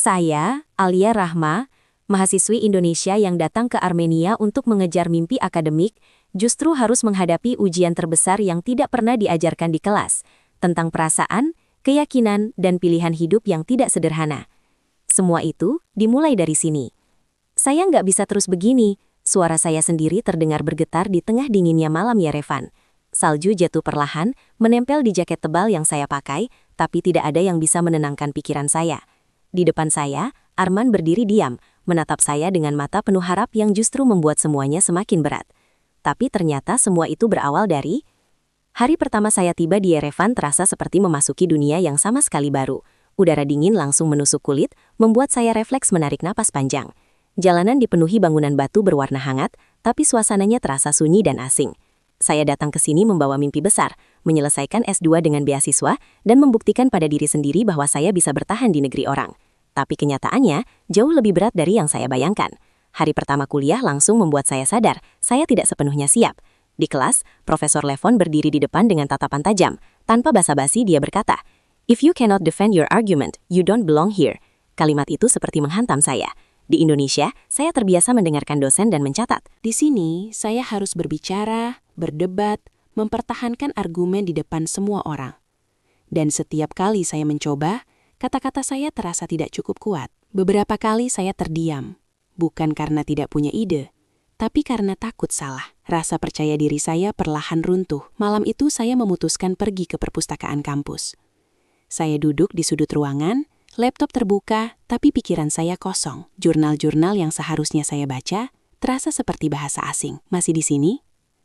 Saya, Alia Rahma, mahasiswi Indonesia yang datang ke Armenia untuk mengejar mimpi akademik, justru harus menghadapi ujian terbesar yang tidak pernah diajarkan di kelas, tentang perasaan, keyakinan, dan pilihan hidup yang tidak sederhana. Semua itu dimulai dari sini. Saya nggak bisa terus begini, suara saya sendiri terdengar bergetar di tengah dinginnya malam Yerevan. Salju jatuh perlahan, menempel di jaket tebal yang saya pakai, tapi tidak ada yang bisa menenangkan pikiran saya. Di depan saya, Arman berdiri diam, menatap saya dengan mata penuh harap yang justru membuat semuanya semakin berat. Tapi ternyata semua itu berawal dari... Hari pertama saya tiba di Yerevan terasa seperti memasuki dunia yang sama sekali baru. Udara dingin langsung menusuk kulit, membuat saya refleks menarik napas panjang. Jalanan dipenuhi bangunan batu berwarna hangat, tapi suasananya terasa sunyi dan asing. Saya datang ke sini membawa mimpi besar, menyelesaikan S2 dengan beasiswa, dan membuktikan pada diri sendiri bahwa saya bisa bertahan di negeri orang. Tapi kenyataannya, jauh lebih berat dari yang saya bayangkan. Hari pertama kuliah langsung membuat saya sadar, saya tidak sepenuhnya siap. Di kelas, Profesor Levon berdiri di depan dengan tatapan tajam. Tanpa basa-basi dia berkata, "If you cannot defend your argument, you don't belong here." Kalimat itu seperti menghantam saya. Di Indonesia, saya terbiasa mendengarkan dosen dan mencatat. Di sini, saya harus berbicara, berdebat, mempertahankan argumen di depan semua orang. Dan setiap kali saya mencoba, kata-kata saya terasa tidak cukup kuat. Beberapa kali saya terdiam, bukan karena tidak punya ide, tapi karena takut salah. Rasa percaya diri saya perlahan runtuh. Malam itu saya memutuskan pergi ke perpustakaan kampus. Saya duduk di sudut ruangan, laptop terbuka, tapi pikiran saya kosong. Jurnal-jurnal yang seharusnya saya baca terasa seperti bahasa asing. Masih di sini?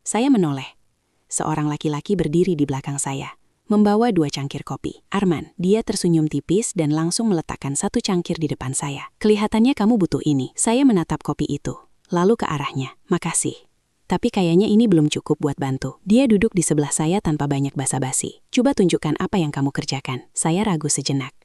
Saya menoleh. Seorang laki-laki berdiri di belakang saya, membawa 2 cangkir kopi. Arman, dia tersenyum tipis dan langsung meletakkan 1 cangkir di depan saya. Kelihatannya kamu butuh ini. Saya menatap kopi itu, lalu ke arahnya. Makasih. Tapi kayaknya ini belum cukup buat bantu. Dia duduk di sebelah saya tanpa banyak basa-basi. Coba tunjukkan apa yang kamu kerjakan. Saya ragu sejenak.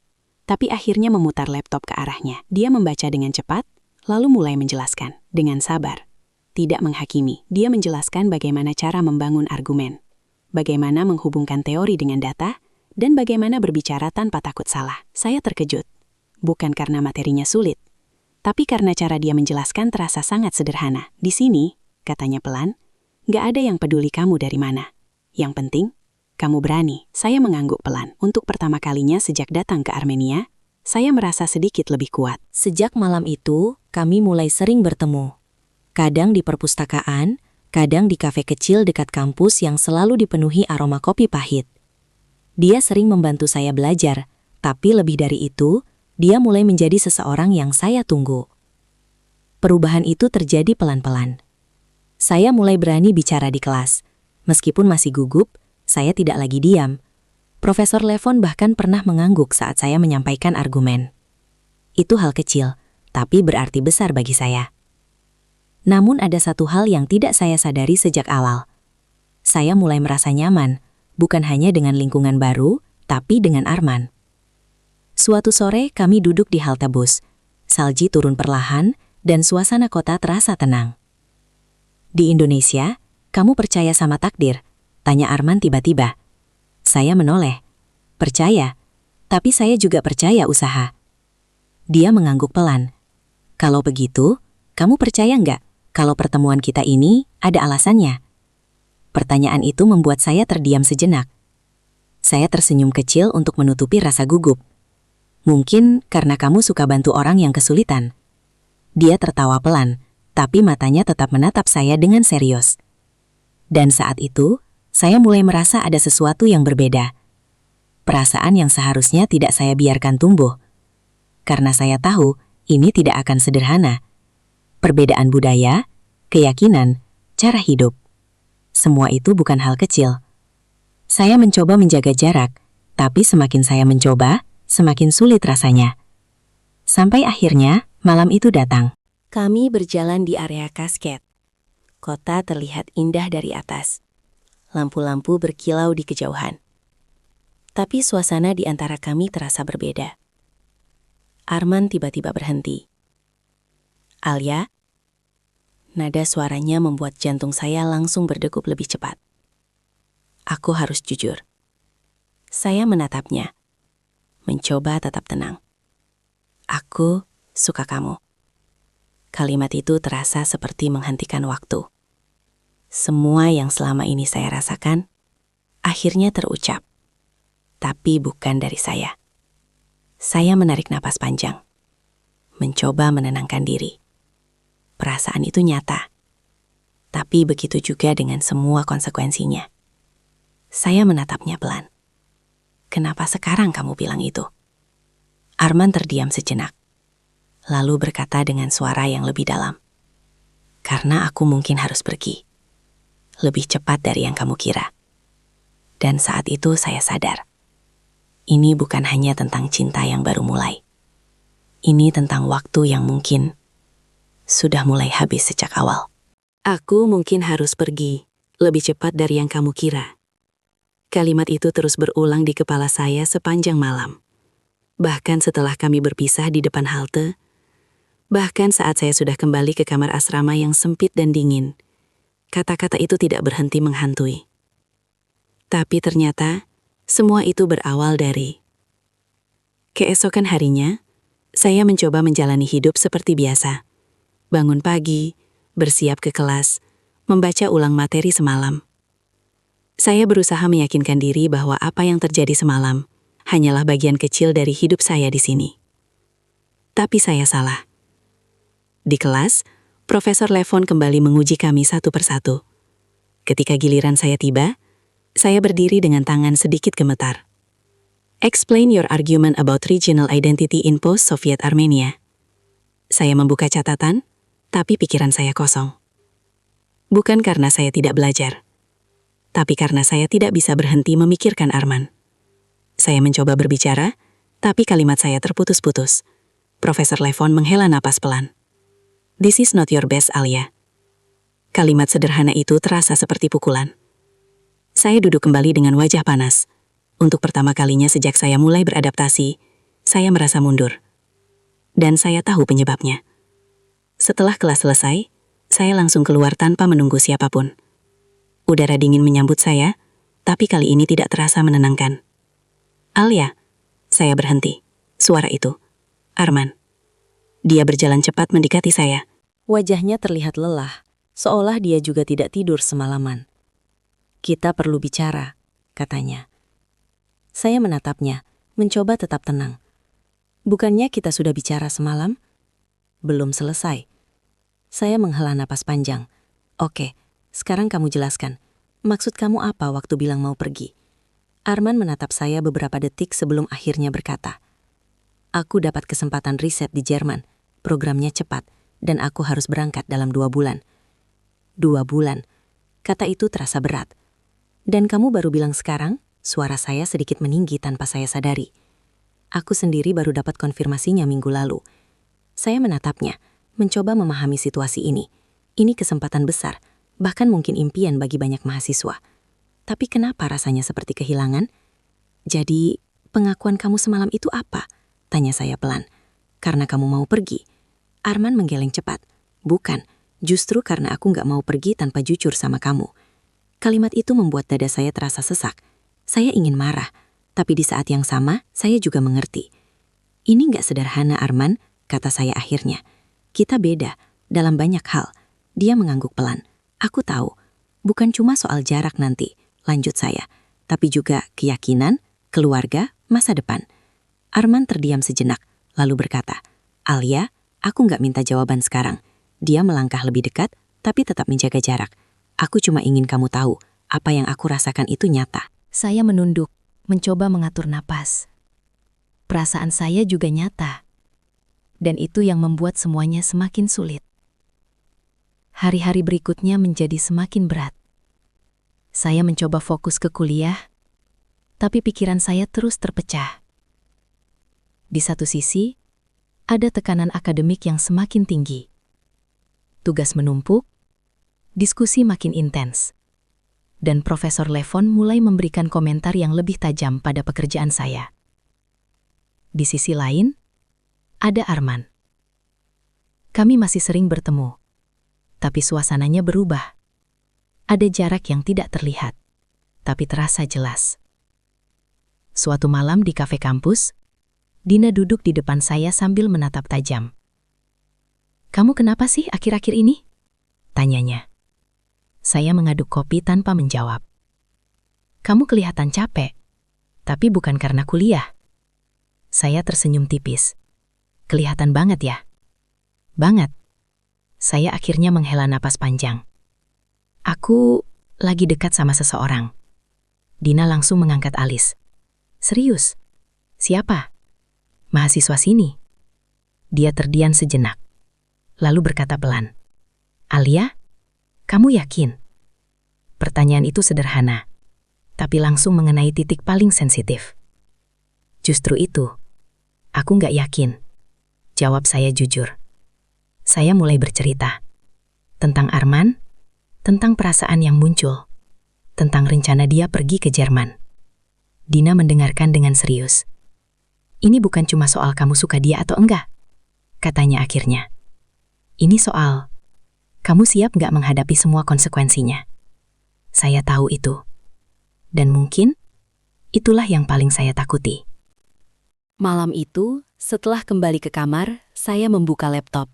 Tapi akhirnya memutar laptop ke arahnya. Dia membaca dengan cepat, lalu mulai menjelaskan. Dengan sabar. Tidak menghakimi. Dia menjelaskan bagaimana cara membangun argumen. Bagaimana menghubungkan teori dengan data, dan bagaimana berbicara tanpa takut salah. Saya terkejut. Bukan karena materinya sulit, tapi karena cara dia menjelaskan terasa sangat sederhana. Di sini, katanya pelan, nggak ada yang peduli kamu dari mana. Yang penting, kamu berani. Saya mengangguk pelan. Untuk pertama kalinya sejak datang ke Armenia, saya merasa sedikit lebih kuat. Sejak malam itu, kami mulai sering bertemu. Kadang di perpustakaan, kadang di kafe kecil dekat kampus yang selalu dipenuhi aroma kopi pahit. Dia sering membantu saya belajar, tapi lebih dari itu, dia mulai menjadi seseorang yang saya tunggu. Perubahan itu terjadi pelan-pelan. Saya mulai berani bicara di kelas. Meskipun masih gugup, saya tidak lagi diam. Profesor Levon bahkan pernah mengangguk saat saya menyampaikan argumen. Itu hal kecil, tapi berarti besar bagi saya. Namun ada satu hal yang tidak saya sadari sejak awal. Saya mulai merasa nyaman, bukan hanya dengan lingkungan baru, tapi dengan Arman. Suatu sore kami duduk di halte bus. Salji turun perlahan, dan suasana kota terasa tenang. Di Indonesia, kamu percaya sama takdir? Tanya Arman tiba-tiba. Saya menoleh. Percaya, tapi saya juga percaya usaha. Dia mengangguk pelan. Kalau begitu, kamu percaya nggak kalau pertemuan kita ini ada alasannya? Pertanyaan itu membuat saya terdiam sejenak. Saya tersenyum kecil untuk menutupi rasa gugup. Mungkin karena kamu suka bantu orang yang kesulitan. Dia tertawa pelan, tapi matanya tetap menatap saya dengan serius. Dan saat itu, saya mulai merasa ada sesuatu yang berbeda. Perasaan yang seharusnya tidak saya biarkan tumbuh. Karena saya tahu, ini tidak akan sederhana. Perbedaan budaya, keyakinan, cara hidup. Semua itu bukan hal kecil. Saya mencoba menjaga jarak, tapi semakin saya mencoba, semakin sulit rasanya. Sampai akhirnya, malam itu datang. Kami berjalan di area kasket. Kota terlihat indah dari atas. Lampu-lampu berkilau di kejauhan. Tapi suasana di antara kami terasa berbeda. Arman tiba-tiba berhenti. Alia? Nada suaranya membuat jantung saya langsung berdegup lebih cepat. Aku harus jujur. Saya menatapnya, mencoba tetap tenang. Aku Aku suka kamu. Kalimat itu terasa seperti menghentikan waktu. Semua yang selama ini saya rasakan, akhirnya terucap. Tapi bukan dari saya. Saya menarik napas panjang. Mencoba menenangkan diri. Perasaan itu nyata. Tapi begitu juga dengan semua konsekuensinya. Saya menatapnya pelan. Kenapa sekarang kamu bilang itu? Arman terdiam sejenak. Lalu berkata dengan suara yang lebih dalam. Karena aku mungkin harus pergi. Lebih cepat dari yang kamu kira. Dan saat itu saya sadar. Ini bukan hanya tentang cinta yang baru mulai. Ini tentang waktu yang mungkin sudah mulai habis sejak awal. Aku mungkin harus pergi, lebih cepat dari yang kamu kira. Kalimat itu terus berulang di kepala saya sepanjang malam. Bahkan setelah kami berpisah di depan halte, bahkan saat saya sudah kembali ke kamar asrama yang sempit dan dingin, kata-kata itu tidak berhenti menghantui. Tapi ternyata, semua itu berawal dari... Keesokan harinya, saya mencoba menjalani hidup seperti biasa. Bangun pagi, bersiap ke kelas, membaca ulang materi semalam. Saya berusaha meyakinkan diri bahwa apa yang terjadi semalam hanyalah bagian kecil dari hidup saya di sini. Tapi saya salah. Di kelas, Profesor Levon kembali menguji kami satu persatu. Ketika giliran saya tiba, saya berdiri dengan tangan sedikit gemetar. Explain your argument about regional identity in post-Soviet Armenia. Saya membuka catatan, tapi pikiran saya kosong. Bukan karena saya tidak belajar, tapi karena saya tidak bisa berhenti memikirkan Arman. Saya mencoba berbicara, tapi kalimat saya terputus-putus. Profesor Levon menghela napas pelan. This is not your best, Alia. Kalimat sederhana itu terasa seperti pukulan. Saya duduk kembali dengan wajah panas. Untuk pertama kalinya sejak saya mulai beradaptasi, saya merasa mundur. Dan saya tahu penyebabnya. Setelah kelas selesai, saya langsung keluar tanpa menunggu siapapun. Udara dingin menyambut saya, tapi kali ini tidak terasa menenangkan. Alia, saya berhenti. Suara itu. Arman. Dia berjalan cepat mendekati saya. Wajahnya terlihat lelah, seolah dia juga tidak tidur semalaman. Kita perlu bicara, katanya. Saya menatapnya, mencoba tetap tenang. Bukannya kita sudah bicara semalam? Belum selesai. Saya menghela napas panjang. Oke, sekarang kamu jelaskan. Maksud kamu apa waktu bilang mau pergi? Arman menatap saya beberapa detik sebelum akhirnya berkata. Aku dapat kesempatan riset di Jerman. Programnya cepat, dan aku harus berangkat dalam 2 bulan. 2 bulan. Kata itu terasa berat. Dan kamu baru bilang sekarang? Suara saya sedikit meninggi tanpa saya sadari. Aku sendiri baru dapat konfirmasinya minggu lalu. Saya menatapnya, mencoba memahami situasi ini. Ini kesempatan besar, bahkan mungkin impian bagi banyak mahasiswa. Tapi kenapa rasanya seperti kehilangan? Jadi, pengakuan kamu semalam itu apa? Tanya saya pelan. Karena kamu mau pergi. Arman menggeleng cepat. Bukan, justru karena aku nggak mau pergi tanpa jujur sama kamu. Kalimat itu membuat dada saya terasa sesak. Saya ingin marah, tapi di saat yang sama, saya juga mengerti. Ini nggak sederhana, Arman, kata saya akhirnya. Kita beda, dalam banyak hal. Dia mengangguk pelan. Aku tahu, bukan cuma soal jarak nanti, lanjut saya, tapi juga keyakinan, keluarga, masa depan. Arman terdiam sejenak, lalu berkata, Alia, aku nggak minta jawaban sekarang. Dia melangkah lebih dekat, tapi tetap menjaga jarak. Aku cuma ingin kamu tahu, apa yang aku rasakan itu nyata. Saya menunduk, mencoba mengatur napas. Perasaan saya juga nyata. Dan itu yang membuat semuanya semakin sulit. Hari-hari berikutnya menjadi semakin berat. Saya mencoba fokus ke kuliah, tapi pikiran saya terus terpecah. Di satu sisi, ada tekanan akademik yang semakin tinggi. Tugas menumpuk, diskusi makin intens. Dan Profesor Levon mulai memberikan komentar yang lebih tajam pada pekerjaan saya. Di sisi lain, ada Arman. Kami masih sering bertemu, tapi suasananya berubah. Ada jarak yang tidak terlihat, tapi terasa jelas. Suatu malam di kafe kampus, Dina duduk di depan saya sambil menatap tajam. "Kamu kenapa sih akhir-akhir ini?" tanyanya. Saya mengaduk kopi tanpa menjawab. "Kamu kelihatan capek, tapi bukan karena kuliah." Saya tersenyum tipis. "Kelihatan banget ya?" "Banget." Saya akhirnya menghela napas panjang. "Aku lagi dekat sama seseorang." Dina langsung mengangkat alis. "Serius? Siapa?" "Mahasiswa sini." Dia terdiam sejenak, lalu berkata pelan, "Alia, kamu yakin?" Pertanyaan itu sederhana, tapi langsung mengenai titik paling sensitif. "Justru itu, aku nggak yakin," jawab saya jujur. Saya mulai bercerita tentang Arman, tentang perasaan yang muncul, tentang rencana dia pergi ke Jerman. Dina mendengarkan dengan serius. "Ini bukan cuma soal kamu suka dia atau enggak," katanya akhirnya. "Ini soal, kamu siap nggak menghadapi semua konsekuensinya." Saya tahu itu. Dan mungkin, itulah yang paling saya takuti. Malam itu, setelah kembali ke kamar, saya membuka laptop.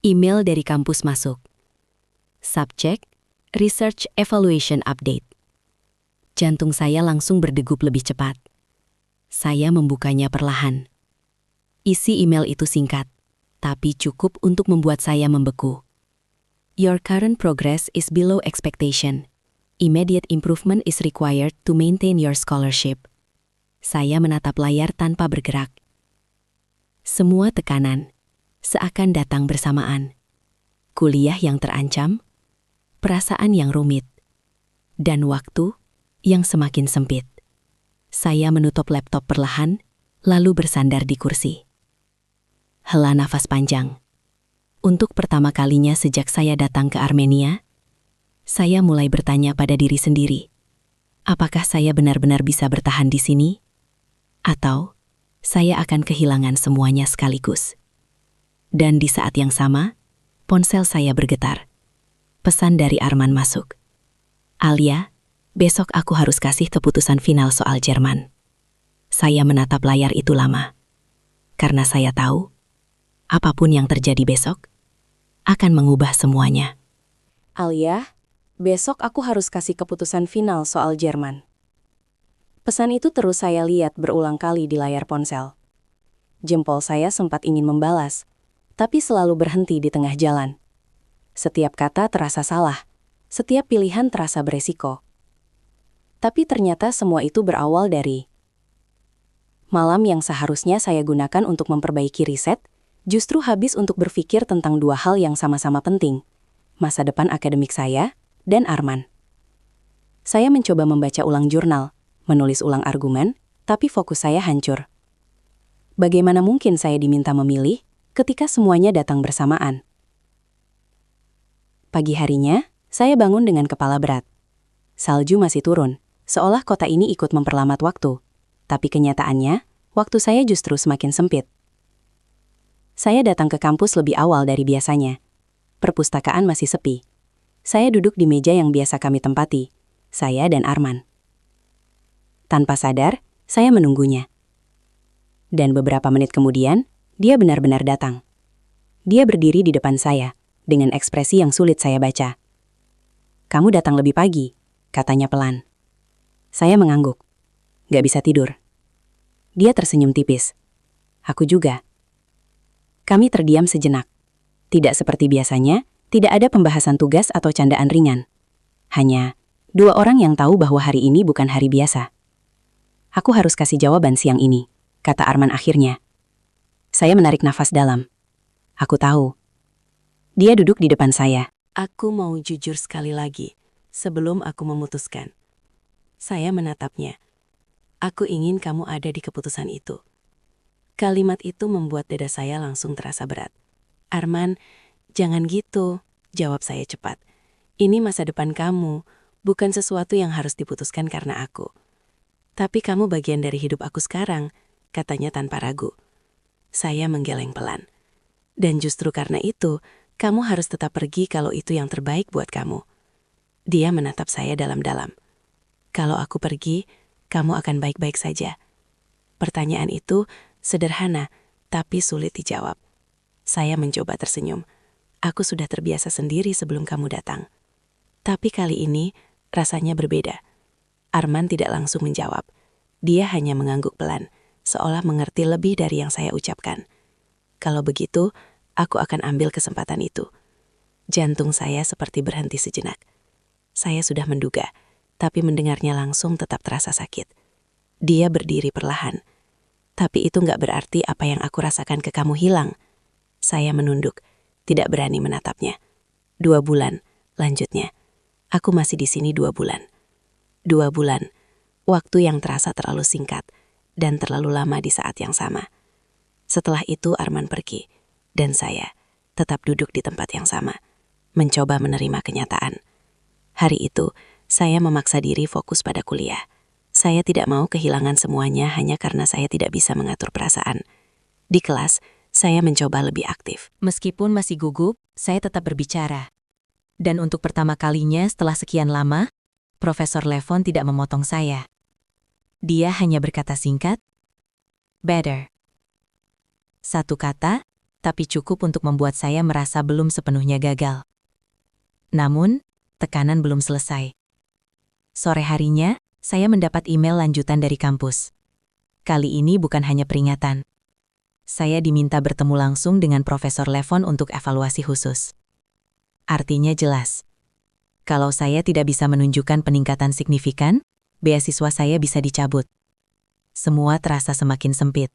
Email dari kampus masuk. Subjek, Research Evaluation Update. Jantung saya langsung berdegup lebih cepat. Saya membukanya perlahan. Isi email itu singkat, tapi cukup untuk membuat saya membeku. "Your current progress is below expectation. Immediate improvement is required to maintain your scholarship." Saya menatap layar tanpa bergerak. Semua tekanan seakan datang bersamaan. Kuliah yang terancam, perasaan yang rumit, dan waktu yang semakin sempit. Saya menutup laptop perlahan, lalu bersandar di kursi. Hela nafas panjang. Untuk pertama kalinya sejak saya datang ke Armenia, saya mulai bertanya pada diri sendiri, apakah saya benar-benar bisa bertahan di sini? Atau saya akan kehilangan semuanya sekaligus? Dan di saat yang sama, ponsel saya bergetar. Pesan dari Arman masuk. "Alia, besok aku harus kasih keputusan final soal Jerman." Saya menatap layar itu lama. Karena saya tahu, apapun yang terjadi besok, akan mengubah semuanya. "Alia, besok aku harus kasih keputusan final soal Jerman." Pesan itu terus saya lihat berulang kali di layar ponsel. Jempol saya sempat ingin membalas, tapi selalu berhenti di tengah jalan. Setiap kata terasa salah, setiap pilihan terasa beresiko. Tapi ternyata semua itu berawal dari malam yang seharusnya saya gunakan untuk memperbaiki riset, justru habis untuk berpikir tentang dua hal yang sama-sama penting, masa depan akademik saya dan Arman. Saya mencoba membaca ulang jurnal, menulis ulang argumen, tapi fokus saya hancur. Bagaimana mungkin saya diminta memilih ketika semuanya datang bersamaan? Pagi harinya, saya bangun dengan kepala berat. Salju masih turun, seolah kota ini ikut memperlambat waktu. Tapi kenyataannya, waktu saya justru semakin sempit. Saya datang ke kampus lebih awal dari biasanya. Perpustakaan masih sepi. Saya duduk di meja yang biasa kami tempati, saya dan Arman. Tanpa sadar, saya menunggunya. Dan beberapa menit kemudian, dia benar-benar datang. Dia berdiri di depan saya, dengan ekspresi yang sulit saya baca. "Kamu datang lebih pagi," katanya pelan. Saya mengangguk. Gak bisa tidur. Dia tersenyum tipis. Aku juga. Kami terdiam sejenak. Tidak seperti biasanya, tidak ada pembahasan tugas atau candaan ringan. Hanya dua orang yang tahu bahwa hari ini bukan hari biasa. "Aku harus kasih jawaban siang ini," kata Arman akhirnya. Saya menarik nafas dalam. Aku tahu. Dia duduk di depan saya. "Aku mau jujur sekali lagi, sebelum aku memutuskan." Saya menatapnya. "Aku ingin kamu ada di keputusan itu." Kalimat itu membuat dada saya langsung terasa berat. "Arman, jangan gitu," jawab saya cepat. "Ini masa depan kamu, bukan sesuatu yang harus diputuskan karena aku." "Tapi kamu bagian dari hidup aku sekarang," katanya tanpa ragu. Saya menggeleng pelan. "Dan justru karena itu, kamu harus tetap pergi kalau itu yang terbaik buat kamu." Dia menatap saya dalam-dalam. "Kalau aku pergi, kamu akan baik-baik saja." Pertanyaan itu Sederhana, tapi sulit dijawab. Saya mencoba tersenyum. Aku sudah terbiasa sendiri sebelum kamu datang. Tapi kali ini rasanya berbeda. Arman tidak langsung menjawab. Dia hanya mengangguk pelan, seolah mengerti lebih dari yang saya ucapkan. Kalau begitu, aku akan ambil kesempatan itu. Jantung saya seperti berhenti sejenak. Saya sudah menduga, tapi mendengarnya langsung tetap terasa sakit. Dia berdiri perlahan. Tapi itu nggak berarti apa yang aku rasakan ke kamu hilang. Saya menunduk, tidak berani menatapnya. 2 bulan, lanjutnya. Aku masih di sini 2 bulan. 2 bulan, waktu yang terasa terlalu singkat dan terlalu lama di saat yang sama. Setelah itu Arman pergi, dan saya tetap duduk di tempat yang sama, mencoba menerima kenyataan. Hari itu, saya memaksa diri fokus pada kuliah. Saya tidak mau kehilangan semuanya hanya karena saya tidak bisa mengatur perasaan. Di kelas, saya mencoba lebih aktif. Meskipun masih gugup, saya tetap berbicara. Dan untuk pertama kalinya setelah sekian lama, Profesor Levon tidak memotong saya. Dia hanya berkata singkat, "Better." Satu kata, tapi cukup untuk membuat saya merasa belum sepenuhnya gagal. Namun, tekanan belum selesai. Sore harinya, saya mendapat email lanjutan dari kampus. Kali ini bukan hanya peringatan. Saya diminta bertemu langsung dengan Profesor Levon untuk evaluasi khusus. Artinya jelas. Kalau saya tidak bisa menunjukkan peningkatan signifikan, beasiswa saya bisa dicabut. Semua terasa semakin sempit.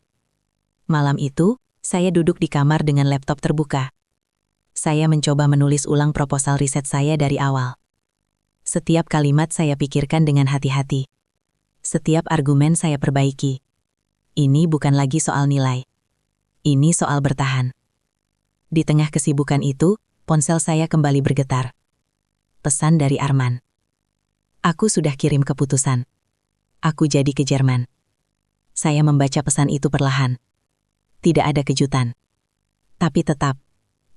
Malam itu, saya duduk di kamar dengan laptop terbuka. Saya mencoba menulis ulang proposal riset saya dari awal. Setiap kalimat saya pikirkan dengan hati-hati. Setiap argumen saya perbaiki. Ini bukan lagi soal nilai. Ini soal bertahan. Di tengah kesibukan itu, ponsel saya kembali bergetar. Pesan dari Arman. Aku sudah kirim keputusan. Aku jadi ke Jerman. Saya membaca pesan itu perlahan. Tidak ada kejutan. Tapi tetap,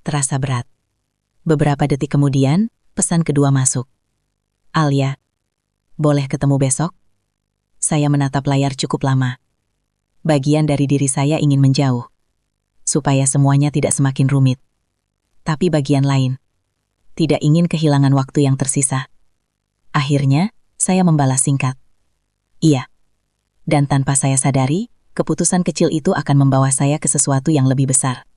terasa berat. Beberapa detik kemudian, pesan kedua masuk. "Alia, boleh ketemu besok?" Saya menatap layar cukup lama. Bagian dari diri saya ingin menjauh, supaya semuanya tidak semakin rumit. Tapi bagian lain, tidak ingin kehilangan waktu yang tersisa. Akhirnya, saya membalas singkat. "Iya." Dan tanpa saya sadari, keputusan kecil itu akan membawa saya ke sesuatu yang lebih besar.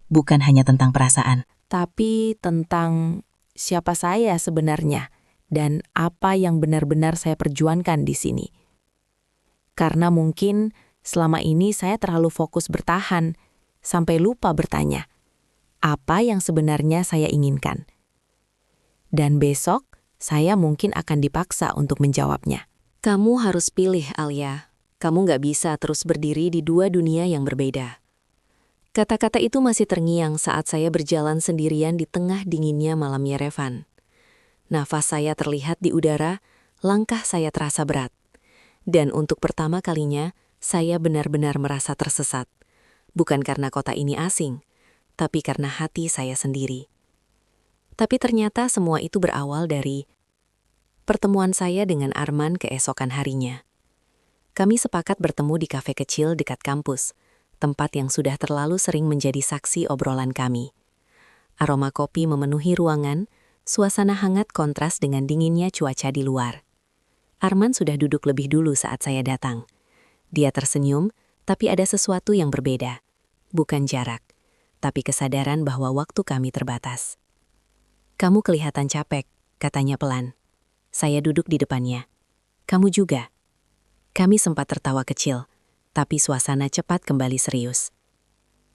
Bukan hanya tentang perasaan, tapi tentang siapa saya sebenarnya dan apa yang benar-benar saya perjuangkan di sini. Karena mungkin selama ini saya terlalu fokus bertahan, sampai lupa bertanya, apa yang sebenarnya saya inginkan. Dan besok, saya mungkin akan dipaksa untuk menjawabnya. Kamu harus pilih, Alia. Kamu nggak bisa terus berdiri di 2 dunia yang berbeda. Kata-kata itu masih terngiang saat saya berjalan sendirian di tengah dinginnya malam Yerevan. Nafas saya terlihat di udara, langkah saya terasa berat. Dan untuk pertama kalinya, saya benar-benar merasa tersesat. Bukan karena kota ini asing, tapi karena hati saya sendiri. Tapi ternyata semua itu berawal dari pertemuan saya dengan Arman keesokan harinya. Kami sepakat bertemu di kafe kecil dekat kampus, tempat yang sudah terlalu sering menjadi saksi obrolan kami. Aroma kopi memenuhi ruangan, suasana hangat kontras dengan dinginnya cuaca di luar. Arman sudah duduk lebih dulu saat saya datang. Dia tersenyum, tapi ada sesuatu yang berbeda. Bukan jarak, tapi kesadaran bahwa waktu kami terbatas. "Kamu kelihatan capek," katanya pelan. Saya duduk di depannya. "Kamu juga." Kami sempat tertawa kecil, tapi suasana cepat kembali serius.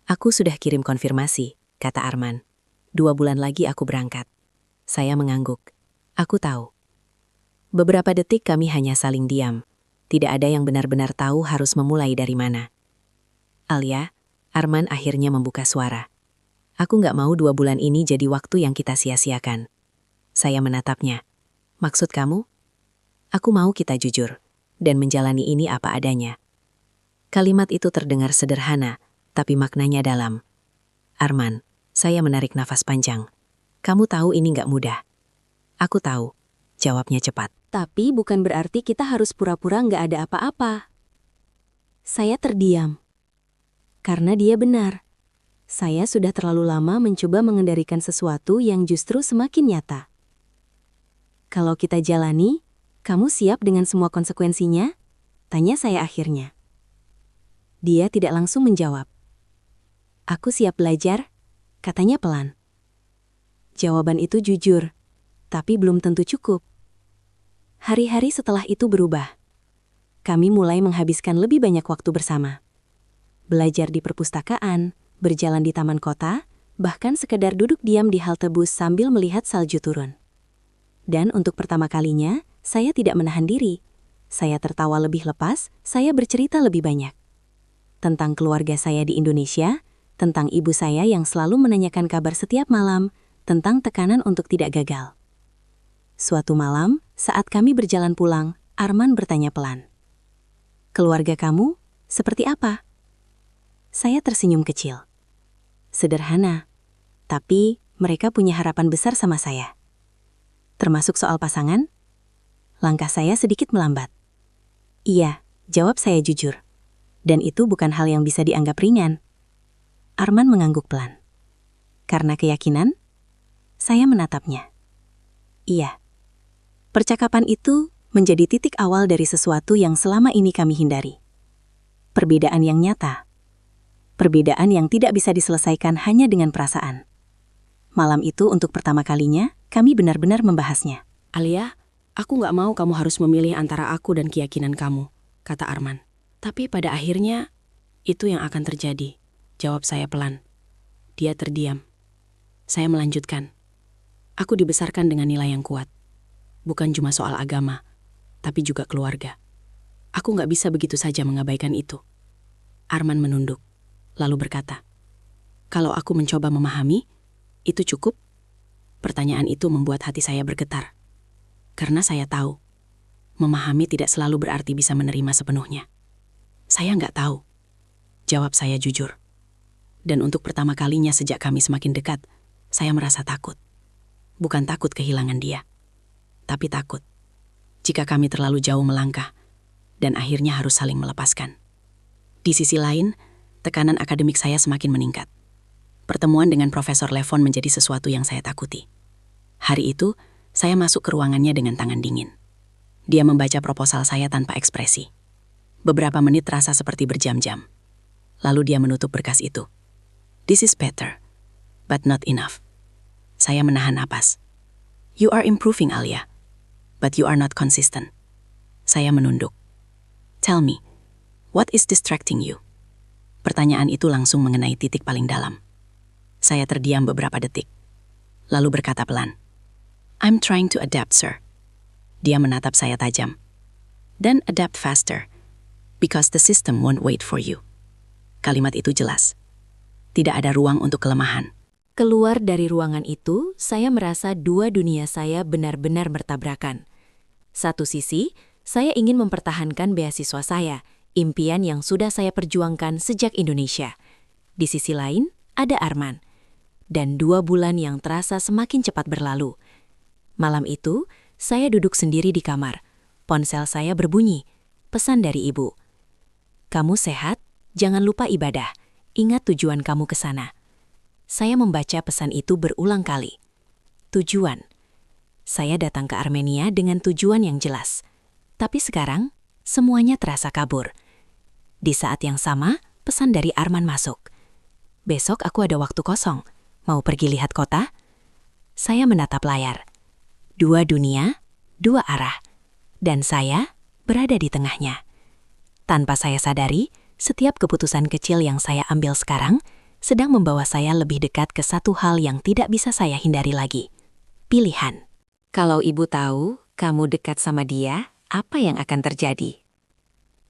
"Aku sudah kirim konfirmasi," kata Arman. 2 bulan lagi aku berangkat." Saya mengangguk. "Aku tahu." Beberapa detik kami hanya saling diam. Tidak ada yang benar-benar tahu harus memulai dari mana. "Alia," Arman akhirnya membuka suara. "Aku nggak mau 2 bulan ini jadi waktu yang kita sia-siakan." Saya menatapnya. "Maksud kamu?" "Aku mau kita jujur dan menjalani ini apa adanya." Kalimat itu terdengar sederhana, tapi maknanya dalam. "Arman," saya menarik nafas panjang. "Kamu tahu ini nggak mudah." "Aku tahu," jawabnya cepat. Tapi bukan berarti kita harus pura-pura nggak ada apa-apa. Saya terdiam. Karena dia benar. Saya sudah terlalu lama mencoba mengendalikan sesuatu yang justru semakin nyata. Kalau kita jalani, kamu siap dengan semua konsekuensinya? Tanya saya akhirnya. Dia tidak langsung menjawab. Aku siap belajar, katanya pelan. Jawaban itu jujur, tapi belum tentu cukup. Hari-hari setelah itu berubah. Kami mulai menghabiskan lebih banyak waktu bersama. Belajar di perpustakaan, berjalan di taman kota, bahkan sekedar duduk diam di halte bus sambil melihat salju turun. Dan untuk pertama kalinya, saya tidak menahan diri. Saya tertawa lebih lepas, saya bercerita lebih banyak. Tentang keluarga saya di Indonesia, tentang ibu saya yang selalu menanyakan kabar setiap malam, tentang tekanan untuk tidak gagal. Suatu malam, saat kami berjalan pulang, Arman bertanya pelan. Keluarga kamu, seperti apa? Saya tersenyum kecil. Sederhana, tapi mereka punya harapan besar sama saya. Termasuk soal pasangan? Langkah saya sedikit melambat. Iya, jawab saya jujur. Dan itu bukan hal yang bisa dianggap ringan. Arman mengangguk pelan. Karena keyakinan? Saya menatapnya. Iya. Percakapan itu menjadi titik awal dari sesuatu yang selama ini kami hindari. Perbedaan yang nyata. Perbedaan yang tidak bisa diselesaikan hanya dengan perasaan. Malam itu untuk pertama kalinya, kami benar-benar membahasnya. Alia, aku nggak mau kamu harus memilih antara aku dan keyakinan kamu, kata Arman. Tapi pada akhirnya, itu yang akan terjadi, jawab saya pelan. Dia terdiam. Saya melanjutkan. Aku dibesarkan dengan nilai yang kuat. Bukan cuma soal agama, tapi juga keluarga. Aku nggak bisa begitu saja mengabaikan itu. Arman menunduk, lalu berkata, kalau aku mencoba memahami, itu cukup? Pertanyaan itu membuat hati saya bergetar. Karena saya tahu, memahami tidak selalu berarti bisa menerima sepenuhnya. Saya nggak tahu. Jawab saya jujur. Dan untuk pertama kalinya sejak kami semakin dekat, saya merasa takut. Bukan takut kehilangan dia, tapi takut jika kami terlalu jauh melangkah dan akhirnya harus saling melepaskan. Di sisi lain, tekanan akademik saya semakin meningkat. Pertemuan dengan Profesor Levon menjadi sesuatu yang saya takuti. Hari itu, saya masuk ke ruangannya dengan tangan dingin. Dia membaca proposal saya tanpa ekspresi. Beberapa menit terasa seperti berjam-jam. Lalu dia menutup berkas itu. This is better, but not enough. Saya menahan napas. You are improving, Alia, but you are not consistent. Saya menunduk. Tell me, what is distracting you? Pertanyaan itu langsung mengenai titik paling dalam. Saya terdiam beberapa detik, lalu berkata pelan, I'm trying to adapt, sir. Dia menatap saya tajam. Then adapt faster, because the system won't wait for you. Kalimat itu jelas. Tidak ada ruang untuk kelemahan. Keluar dari ruangan itu, saya merasa dua dunia saya benar-benar bertabrakan. Satu sisi, saya ingin mempertahankan beasiswa saya, impian yang sudah saya perjuangkan sejak Indonesia. Di sisi lain, ada Arman. Dan 2 bulan yang terasa semakin cepat berlalu. Malam itu, saya duduk sendiri di kamar. Ponsel saya berbunyi. Pesan dari ibu. Kamu sehat, jangan lupa ibadah. Ingat tujuan kamu ke sana. Saya membaca pesan itu berulang kali. Tujuan. Saya datang ke Armenia dengan tujuan yang jelas. Tapi sekarang, semuanya terasa kabur. Di saat yang sama, pesan dari Arman masuk. Besok aku ada waktu kosong. Mau pergi lihat kota? Saya menatap layar. 2 dunia, 2 arah. Dan saya berada di tengahnya. Tanpa saya sadari, setiap keputusan kecil yang saya ambil sekarang sedang membawa saya lebih dekat ke satu hal yang tidak bisa saya hindari lagi. Pilihan. Kalau ibu tahu kamu dekat sama dia, apa yang akan terjadi?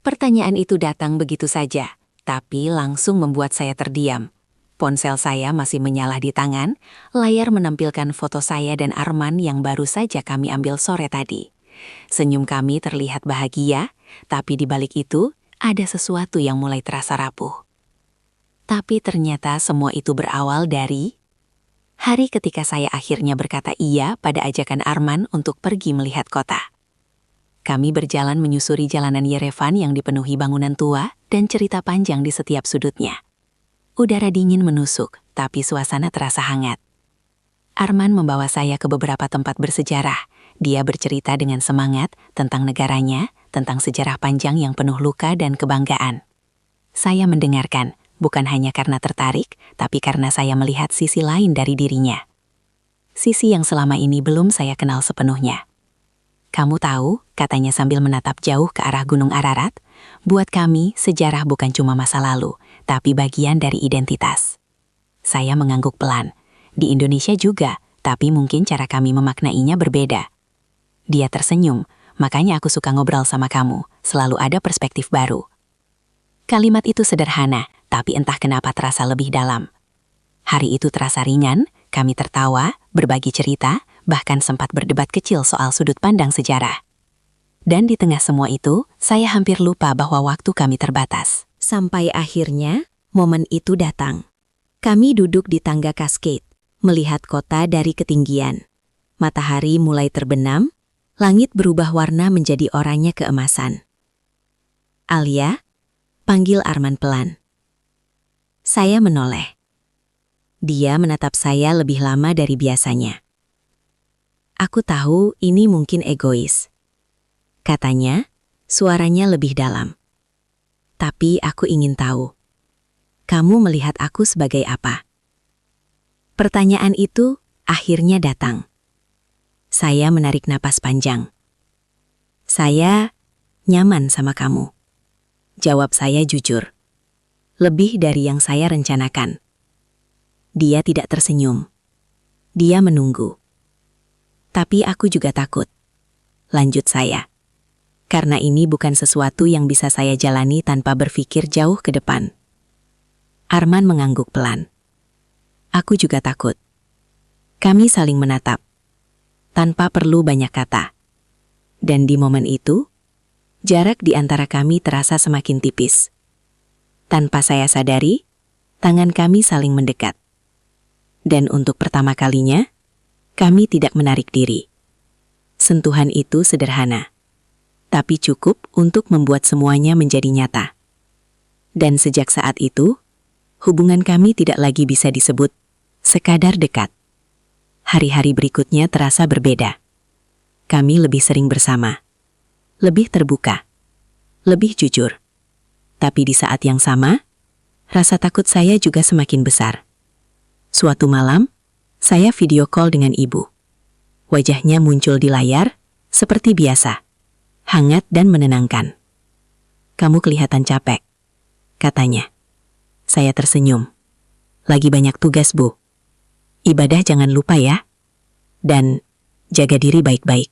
Pertanyaan itu datang begitu saja, tapi langsung membuat saya terdiam. Ponsel saya masih menyala di tangan, layar menampilkan foto saya dan Arman yang baru saja kami ambil sore tadi. Senyum kami terlihat bahagia, tapi di balik itu ada sesuatu yang mulai terasa rapuh. Tapi ternyata semua itu berawal dari hari ketika saya akhirnya berkata iya pada ajakan Arman untuk pergi melihat kota. Kami berjalan menyusuri jalanan Yerevan yang dipenuhi bangunan tua dan cerita panjang di setiap sudutnya. Udara dingin menusuk, tapi suasana terasa hangat. Arman membawa saya ke beberapa tempat bersejarah. Dia bercerita dengan semangat tentang negaranya, tentang sejarah panjang yang penuh luka dan kebanggaan. Saya mendengarkan, bukan hanya karena tertarik, tapi karena saya melihat sisi lain dari dirinya. Sisi yang selama ini belum saya kenal sepenuhnya. Kamu tahu, katanya sambil menatap jauh ke arah Gunung Ararat, buat kami sejarah bukan cuma masa lalu, tapi bagian dari identitas. Saya mengangguk pelan. Di Indonesia juga, tapi mungkin cara kami memaknainya berbeda. Dia tersenyum, makanya aku suka ngobrol sama kamu, selalu ada perspektif baru. Kalimat itu sederhana, tapi entah kenapa terasa lebih dalam. Hari itu terasa ringan, kami tertawa, berbagi cerita, bahkan sempat berdebat kecil soal sudut pandang sejarah. Dan di tengah semua itu, saya hampir lupa bahwa waktu kami terbatas. Sampai akhirnya, momen itu datang. Kami duduk di tangga Cascade, melihat kota dari ketinggian. Matahari mulai terbenam, langit berubah warna menjadi oranye keemasan. Alia, panggil Arman pelan. Saya menoleh. Dia menatap saya lebih lama dari biasanya. Aku tahu ini mungkin egois. Katanya, suaranya lebih dalam. Tapi aku ingin tahu, kamu melihat aku sebagai apa? Pertanyaan itu akhirnya datang. Saya menarik napas panjang. Saya nyaman sama kamu. Jawab saya jujur. Lebih dari yang saya rencanakan. Dia tidak tersenyum. Dia menunggu. Tapi aku juga takut. Lanjut saya. Karena ini bukan sesuatu yang bisa saya jalani tanpa berpikir jauh ke depan. Arman mengangguk pelan. Aku juga takut. Kami saling menatap. Tanpa perlu banyak kata. Dan di momen itu, jarak di antara kami terasa semakin tipis. Tanpa saya sadari, tangan kami saling mendekat. Dan untuk pertama kalinya, kami tidak menarik diri. Sentuhan itu sederhana, tapi cukup untuk membuat semuanya menjadi nyata. Dan sejak saat itu, hubungan kami tidak lagi bisa disebut sekadar dekat. Hari-hari berikutnya terasa berbeda. Kami lebih sering bersama, lebih terbuka, lebih jujur. Tapi di saat yang sama, rasa takut saya juga semakin besar. Suatu malam, saya video call dengan ibu. Wajahnya muncul di layar, seperti biasa, hangat dan menenangkan. Kamu kelihatan capek, katanya. Saya tersenyum. Lagi banyak tugas, Bu. Ibadah jangan lupa ya. Dan jaga diri baik-baik.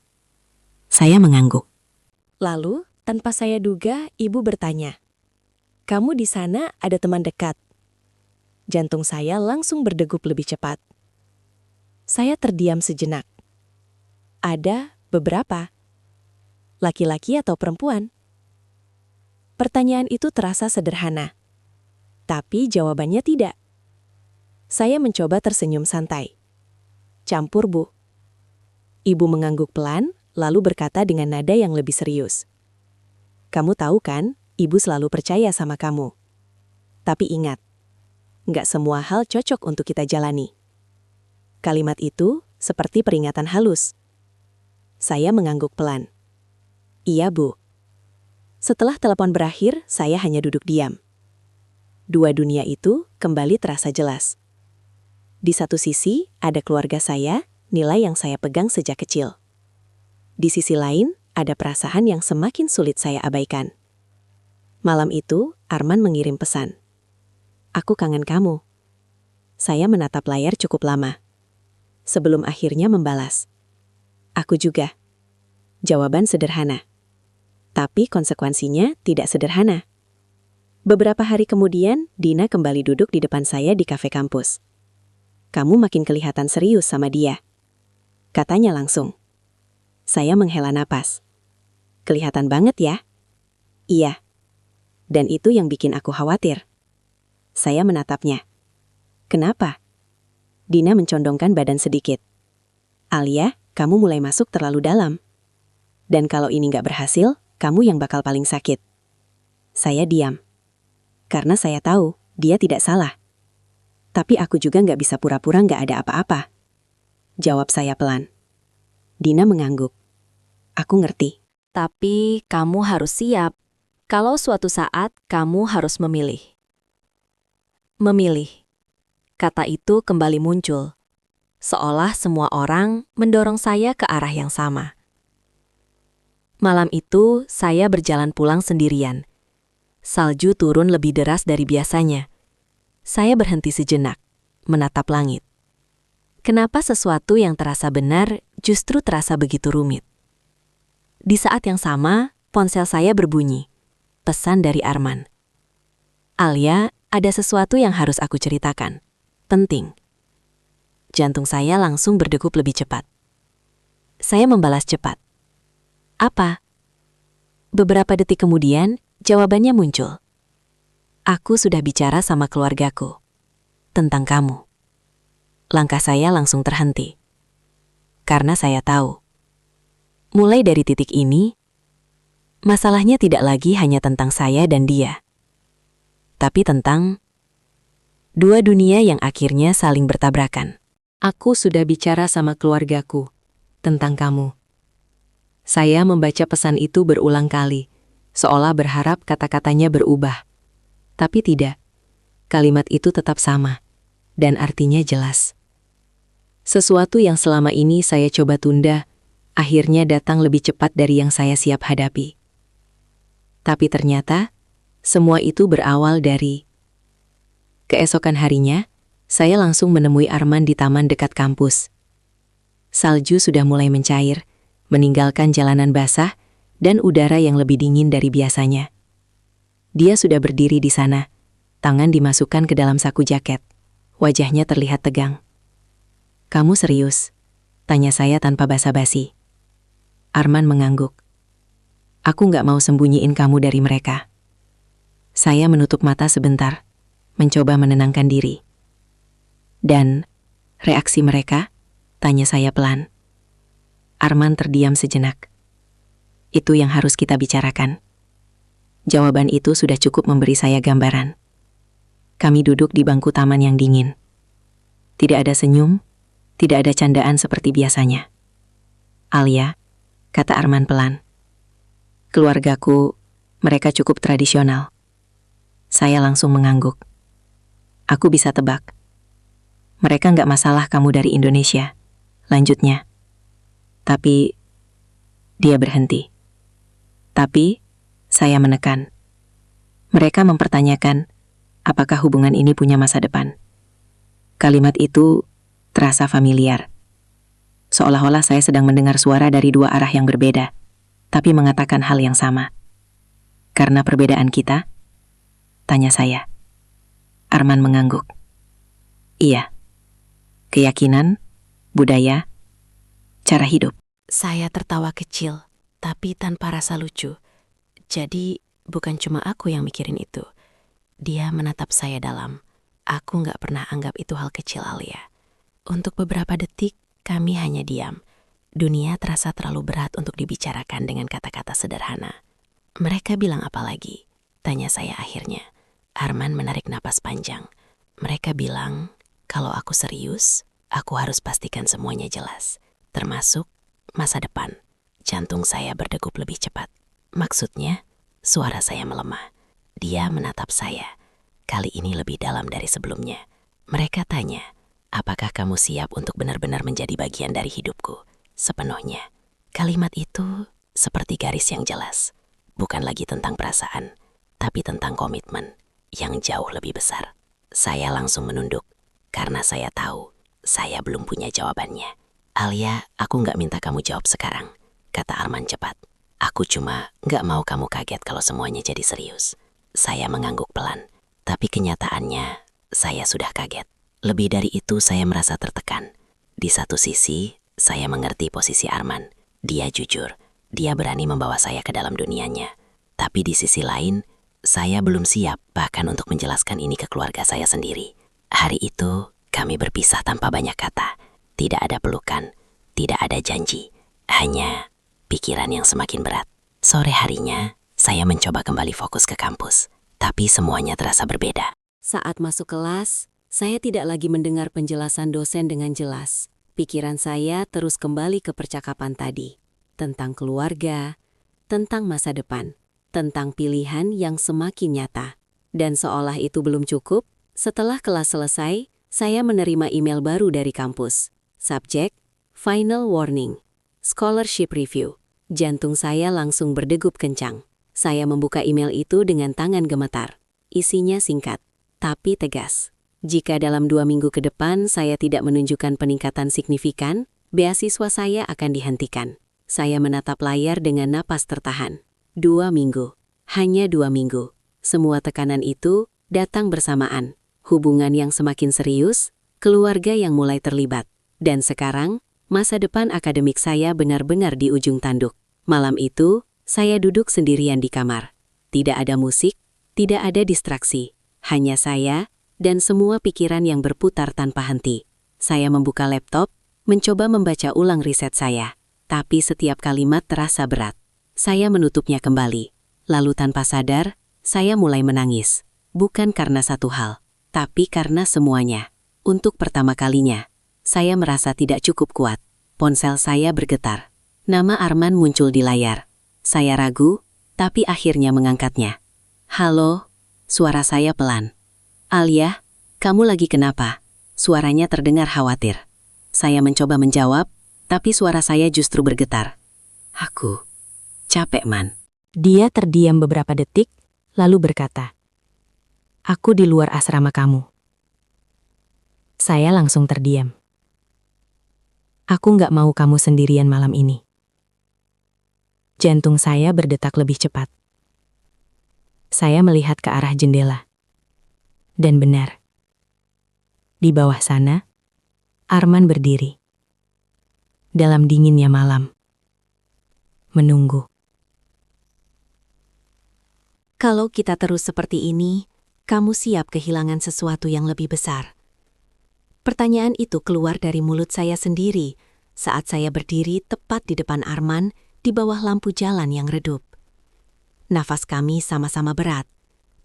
Saya mengangguk. Lalu, tanpa saya duga, ibu bertanya, "Kamu di sana ada teman dekat?" Jantung saya langsung berdegup lebih cepat. Saya terdiam sejenak. Ada beberapa. Laki-laki atau perempuan? Pertanyaan itu terasa sederhana. Tapi jawabannya tidak. Saya mencoba tersenyum santai. Campur, Bu. Ibu mengangguk pelan, lalu berkata dengan nada yang lebih serius. Kamu tahu kan, ibu selalu percaya sama kamu. Tapi ingat, nggak semua hal cocok untuk kita jalani. Kalimat itu seperti peringatan halus. Saya mengangguk pelan. Iya, Bu. Setelah telepon berakhir, saya hanya duduk diam. Dua dunia itu kembali terasa jelas. Di satu sisi, ada keluarga saya, nilai yang saya pegang sejak kecil. Di sisi lain, ada perasaan yang semakin sulit saya abaikan. Malam itu, Arman mengirim pesan. Aku kangen kamu. Saya menatap layar cukup lama. Sebelum akhirnya membalas. Aku juga. Jawaban sederhana. Tapi konsekuensinya tidak sederhana. Beberapa hari kemudian, Dina kembali duduk di depan saya di kafe kampus. Kamu makin kelihatan serius sama dia. Katanya langsung. Saya menghela napas. Kelihatan banget ya? Iya. Dan itu yang bikin aku khawatir. Saya menatapnya. Kenapa? Dina mencondongkan badan sedikit. Alia, kamu mulai masuk terlalu dalam. Dan kalau ini nggak berhasil, kamu yang bakal paling sakit. Saya diam. Karena saya tahu, dia tidak salah. Tapi aku juga nggak bisa pura-pura nggak ada apa-apa. Jawab saya pelan. Dina mengangguk. Aku ngerti. Tapi kamu harus siap. Kalau suatu saat kamu harus memilih. Memilih. Kata itu kembali muncul. Seolah semua orang mendorong saya ke arah yang sama. Malam itu, saya berjalan pulang sendirian. Salju turun lebih deras dari biasanya. Saya berhenti sejenak, menatap langit. Kenapa sesuatu yang terasa benar justru terasa begitu rumit? Di saat yang sama, ponsel saya berbunyi. Pesan dari Arman. Alia, ada sesuatu yang harus aku ceritakan. Penting. Jantung saya langsung berdegup lebih cepat. Saya membalas cepat. Apa? Beberapa detik kemudian, jawabannya muncul. Aku sudah bicara sama keluargaku. Tentang kamu. Langkah saya langsung terhenti. Karena saya tahu. Mulai dari titik ini, masalahnya tidak lagi hanya tentang saya dan dia. Tapi tentang dua dunia yang akhirnya saling bertabrakan. Aku sudah bicara sama keluargaku tentang kamu. Saya membaca pesan itu berulang kali, seolah berharap kata-katanya berubah. Tapi tidak. Kalimat itu tetap sama, dan artinya jelas. Sesuatu yang selama ini saya coba tunda, akhirnya datang lebih cepat dari yang saya siap hadapi. Tapi ternyata, semua itu berawal dari... Keesokan harinya, saya langsung menemui Arman di taman dekat kampus. Salju sudah mulai mencair, meninggalkan jalanan basah dan udara yang lebih dingin dari biasanya. Dia sudah berdiri di sana, tangan dimasukkan ke dalam saku jaket. Wajahnya terlihat tegang. "Kamu serius?" tanya saya tanpa basa-basi. Arman mengangguk. "Aku nggak mau sembunyiin kamu dari mereka." Saya menutup mata sebentar, mencoba menenangkan diri. "Dan reaksi mereka?" tanya saya pelan. Arman terdiam sejenak. "Itu yang harus kita bicarakan." Jawaban itu sudah cukup memberi saya gambaran. Kami duduk di bangku taman yang dingin. Tidak ada senyum, tidak ada candaan seperti biasanya. "Alia," kata Arman pelan. "Keluargaku, mereka cukup tradisional." Saya langsung mengangguk. "Aku bisa tebak. Mereka nggak masalah kamu dari Indonesia," lanjutnya. Tapi, dia berhenti. Tapi, saya menekan. Mereka mempertanyakan, apakah hubungan ini punya masa depan. Kalimat itu terasa familiar. Seolah-olah saya sedang mendengar suara dari dua arah yang berbeda, tapi mengatakan hal yang sama. "Karena perbedaan kita?" tanya saya. Arman mengangguk. "Iya. Keyakinan, budaya, cara hidup." Saya tertawa kecil, tapi tanpa rasa lucu. Jadi, bukan cuma aku yang mikirin itu. Dia menatap saya dalam. Aku nggak pernah anggap itu hal kecil, Alia. Untuk beberapa detik, kami hanya diam. Dunia terasa terlalu berat untuk dibicarakan dengan kata-kata sederhana. "Mereka bilang apa lagi?" tanya saya akhirnya. Arman menarik napas panjang. "Mereka bilang, kalau aku serius, aku harus pastikan semuanya jelas. Termasuk masa depan." Jantung saya berdegup lebih cepat. Maksudnya, suara saya melemah. Dia menatap saya. Kali ini lebih dalam dari sebelumnya. Mereka tanya, "Apakah kamu siap untuk benar-benar menjadi bagian dari hidupku sepenuhnya?" Kalimat itu seperti garis yang jelas. Bukan lagi tentang perasaan, tapi tentang komitmen yang jauh lebih besar. Saya langsung menunduk, karena saya tahu saya belum punya jawabannya. "Alia, aku nggak minta kamu jawab sekarang," kata Arman cepat. "Aku cuma nggak mau kamu kaget kalau semuanya jadi serius." Saya mengangguk pelan, tapi kenyataannya saya sudah kaget. Lebih dari itu, saya merasa tertekan. Di satu sisi, saya mengerti posisi Arman. Dia jujur, dia berani membawa saya ke dalam dunianya. Tapi di sisi lain, saya belum siap bahkan untuk menjelaskan ini ke keluarga saya sendiri. Hari itu, kami berpisah tanpa banyak kata. Tidak ada pelukan, tidak ada janji, hanya pikiran yang semakin berat. Sore harinya, saya mencoba kembali fokus ke kampus, tapi semuanya terasa berbeda. Saat masuk kelas, Saya tidak lagi mendengar penjelasan dosen dengan jelas. Pikiran saya terus kembali ke percakapan tadi. Tentang keluarga, tentang masa depan, tentang pilihan yang semakin nyata. Dan seolah itu belum cukup, setelah kelas selesai, saya menerima email baru dari kampus. Subjek, Final Warning, Scholarship Review. Jantung saya langsung berdegup kencang. Saya membuka email itu dengan tangan gemetar. Isinya singkat, tapi tegas. Jika dalam 2 minggu ke depan saya tidak menunjukkan peningkatan signifikan, beasiswa saya akan dihentikan. Saya menatap layar dengan napas tertahan. 2 minggu. Hanya 2 minggu. Semua tekanan itu datang bersamaan. Hubungan yang semakin serius, keluarga yang mulai terlibat. Dan sekarang, masa depan akademik saya benar-benar di ujung tanduk. Malam itu, saya duduk sendirian di kamar. Tidak ada musik, tidak ada distraksi. Hanya saya dan semua pikiran yang berputar tanpa henti. Saya membuka laptop, mencoba membaca ulang riset saya. Tapi setiap kalimat terasa berat. Saya menutupnya kembali. Lalu tanpa sadar, saya mulai menangis. Bukan karena satu hal, tapi karena semuanya. Untuk pertama kalinya, saya merasa tidak cukup kuat. Ponsel saya bergetar. Nama Arman muncul di layar. Saya ragu, tapi akhirnya mengangkatnya. Halo, suara saya pelan. Alia, kamu lagi kenapa? Suaranya terdengar khawatir. Saya mencoba menjawab, tapi suara saya justru bergetar. Aku capek, Man. Dia terdiam beberapa detik, lalu berkata, "Aku di luar asrama kamu." Saya langsung terdiam. Aku nggak mau kamu sendirian malam ini. Jantung saya berdetak lebih cepat. Saya melihat ke arah jendela. Dan benar. Di bawah sana, Arman berdiri. Dalam dinginnya malam. Menunggu. Kalau kita terus seperti ini, kamu siap kehilangan sesuatu yang lebih besar. Pertanyaan itu keluar dari mulut saya sendiri saat saya berdiri tepat di depan Arman di bawah lampu jalan yang redup. Nafas kami sama-sama berat,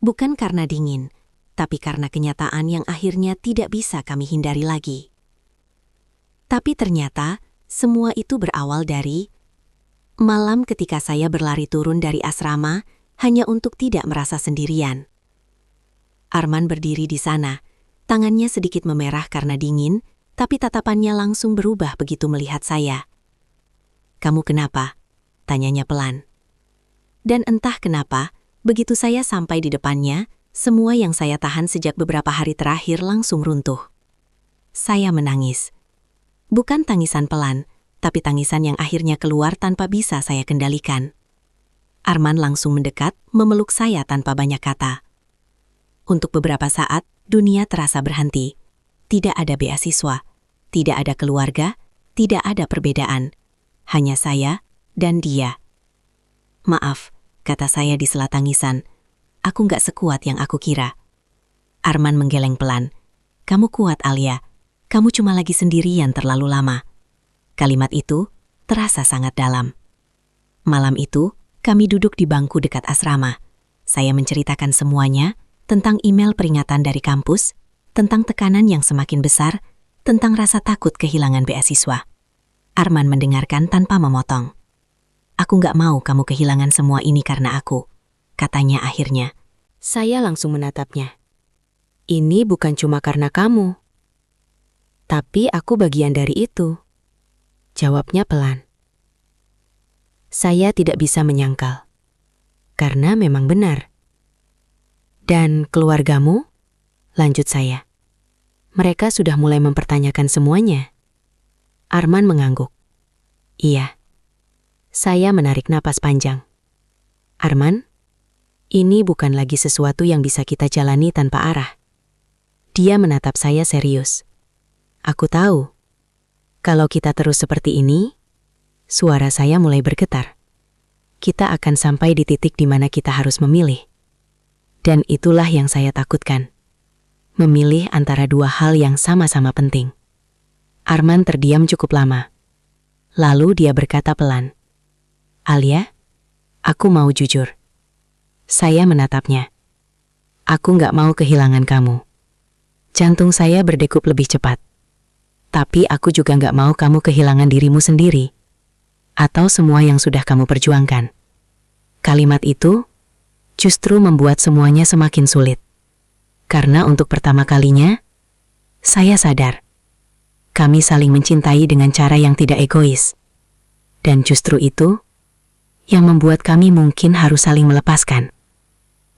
bukan karena dingin, tapi karena kenyataan yang akhirnya tidak bisa kami hindari lagi. Tapi ternyata, semua itu berawal dari malam ketika saya berlari turun dari asrama hanya untuk tidak merasa sendirian. Arman berdiri di sana, tangannya sedikit memerah karena dingin, tapi tatapannya langsung berubah begitu melihat saya. "Kamu kenapa?" tanyanya pelan. Dan entah kenapa, begitu saya sampai di depannya, semua yang saya tahan sejak beberapa hari terakhir langsung runtuh. Saya menangis. Bukan tangisan pelan, tapi tangisan yang akhirnya keluar tanpa bisa saya kendalikan. Arman langsung mendekat, memeluk saya tanpa banyak kata. Untuk beberapa saat, dunia terasa berhenti. Tidak ada beasiswa, tidak ada keluarga, tidak ada perbedaan. Hanya saya dan dia. "Maaf," kata saya di sela tangisan. "Aku nggak sekuat yang aku kira." Arman menggeleng pelan. "Kamu kuat, Alia. Kamu cuma lagi sendirian terlalu lama." Kalimat itu terasa sangat dalam. Malam itu, kami duduk di bangku dekat asrama. Saya menceritakan semuanya, tentang email peringatan dari kampus, tentang tekanan yang semakin besar, tentang rasa takut kehilangan beasiswa. Arman mendengarkan tanpa memotong. "Aku nggak mau kamu kehilangan semua ini karena aku," katanya akhirnya. Saya langsung menatapnya. "Ini bukan cuma karena kamu. Tapi aku bagian dari itu," jawabnya pelan. Saya tidak bisa menyangkal. Karena memang benar. "Dan keluargamu?" lanjut saya. "Mereka sudah mulai mempertanyakan semuanya." Arman mengangguk. "Iya." Saya menarik napas panjang. "Arman, ini bukan lagi sesuatu yang bisa kita jalani tanpa arah." Dia menatap saya serius. "Aku tahu. Kalau kita terus seperti ini," suara saya mulai bergetar, "kita akan sampai di titik di mana kita harus memilih." Dan itulah yang saya takutkan. Memilih antara dua hal yang sama-sama penting. Arman terdiam cukup lama. Lalu dia berkata pelan, "Alia, aku mau jujur." Saya menatapnya. "Aku nggak mau kehilangan kamu." Jantung saya berdegup lebih cepat. Tapi aku juga nggak mau kamu kehilangan dirimu sendiri. Atau semua yang sudah kamu perjuangkan. Kalimat itu justru membuat semuanya semakin sulit. Karena untuk pertama kalinya, saya sadar. Kami saling mencintai dengan cara yang tidak egois. Dan justru itu yang membuat kami mungkin harus saling melepaskan.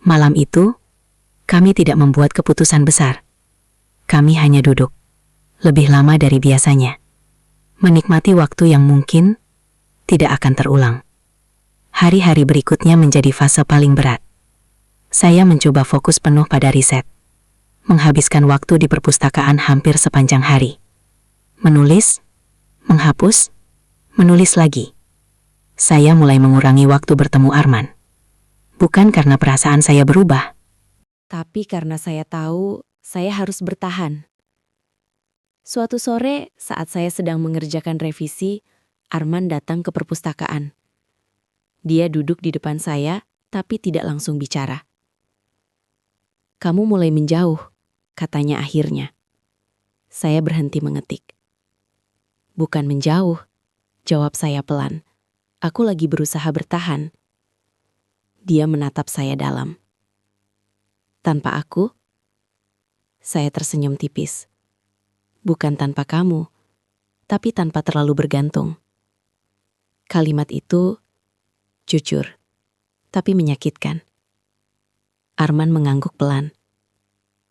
Malam itu, kami tidak membuat keputusan besar. Kami hanya duduk, lebih lama dari biasanya. Menikmati waktu yang mungkin tidak akan terulang. Hari-hari berikutnya menjadi fase paling berat. Saya mencoba fokus penuh pada riset. Menghabiskan waktu di perpustakaan hampir sepanjang hari. Menulis, menghapus, menulis lagi. Saya mulai mengurangi waktu bertemu Arman. Bukan karena perasaan saya berubah, Tapi karena saya tahu, saya harus bertahan. Suatu sore, saat saya sedang mengerjakan revisi, Arman datang ke perpustakaan. Dia duduk di depan saya, tapi tidak langsung bicara. "Kamu mulai menjauh," katanya akhirnya. Saya berhenti mengetik. "Bukan menjauh," jawab saya pelan. "Aku lagi berusaha bertahan." Dia menatap saya dalam. "Tanpa aku?" Saya tersenyum tipis. "Bukan tanpa kamu, tapi tanpa terlalu bergantung." Kalimat itu jujur, tapi menyakitkan. Arman mengangguk pelan.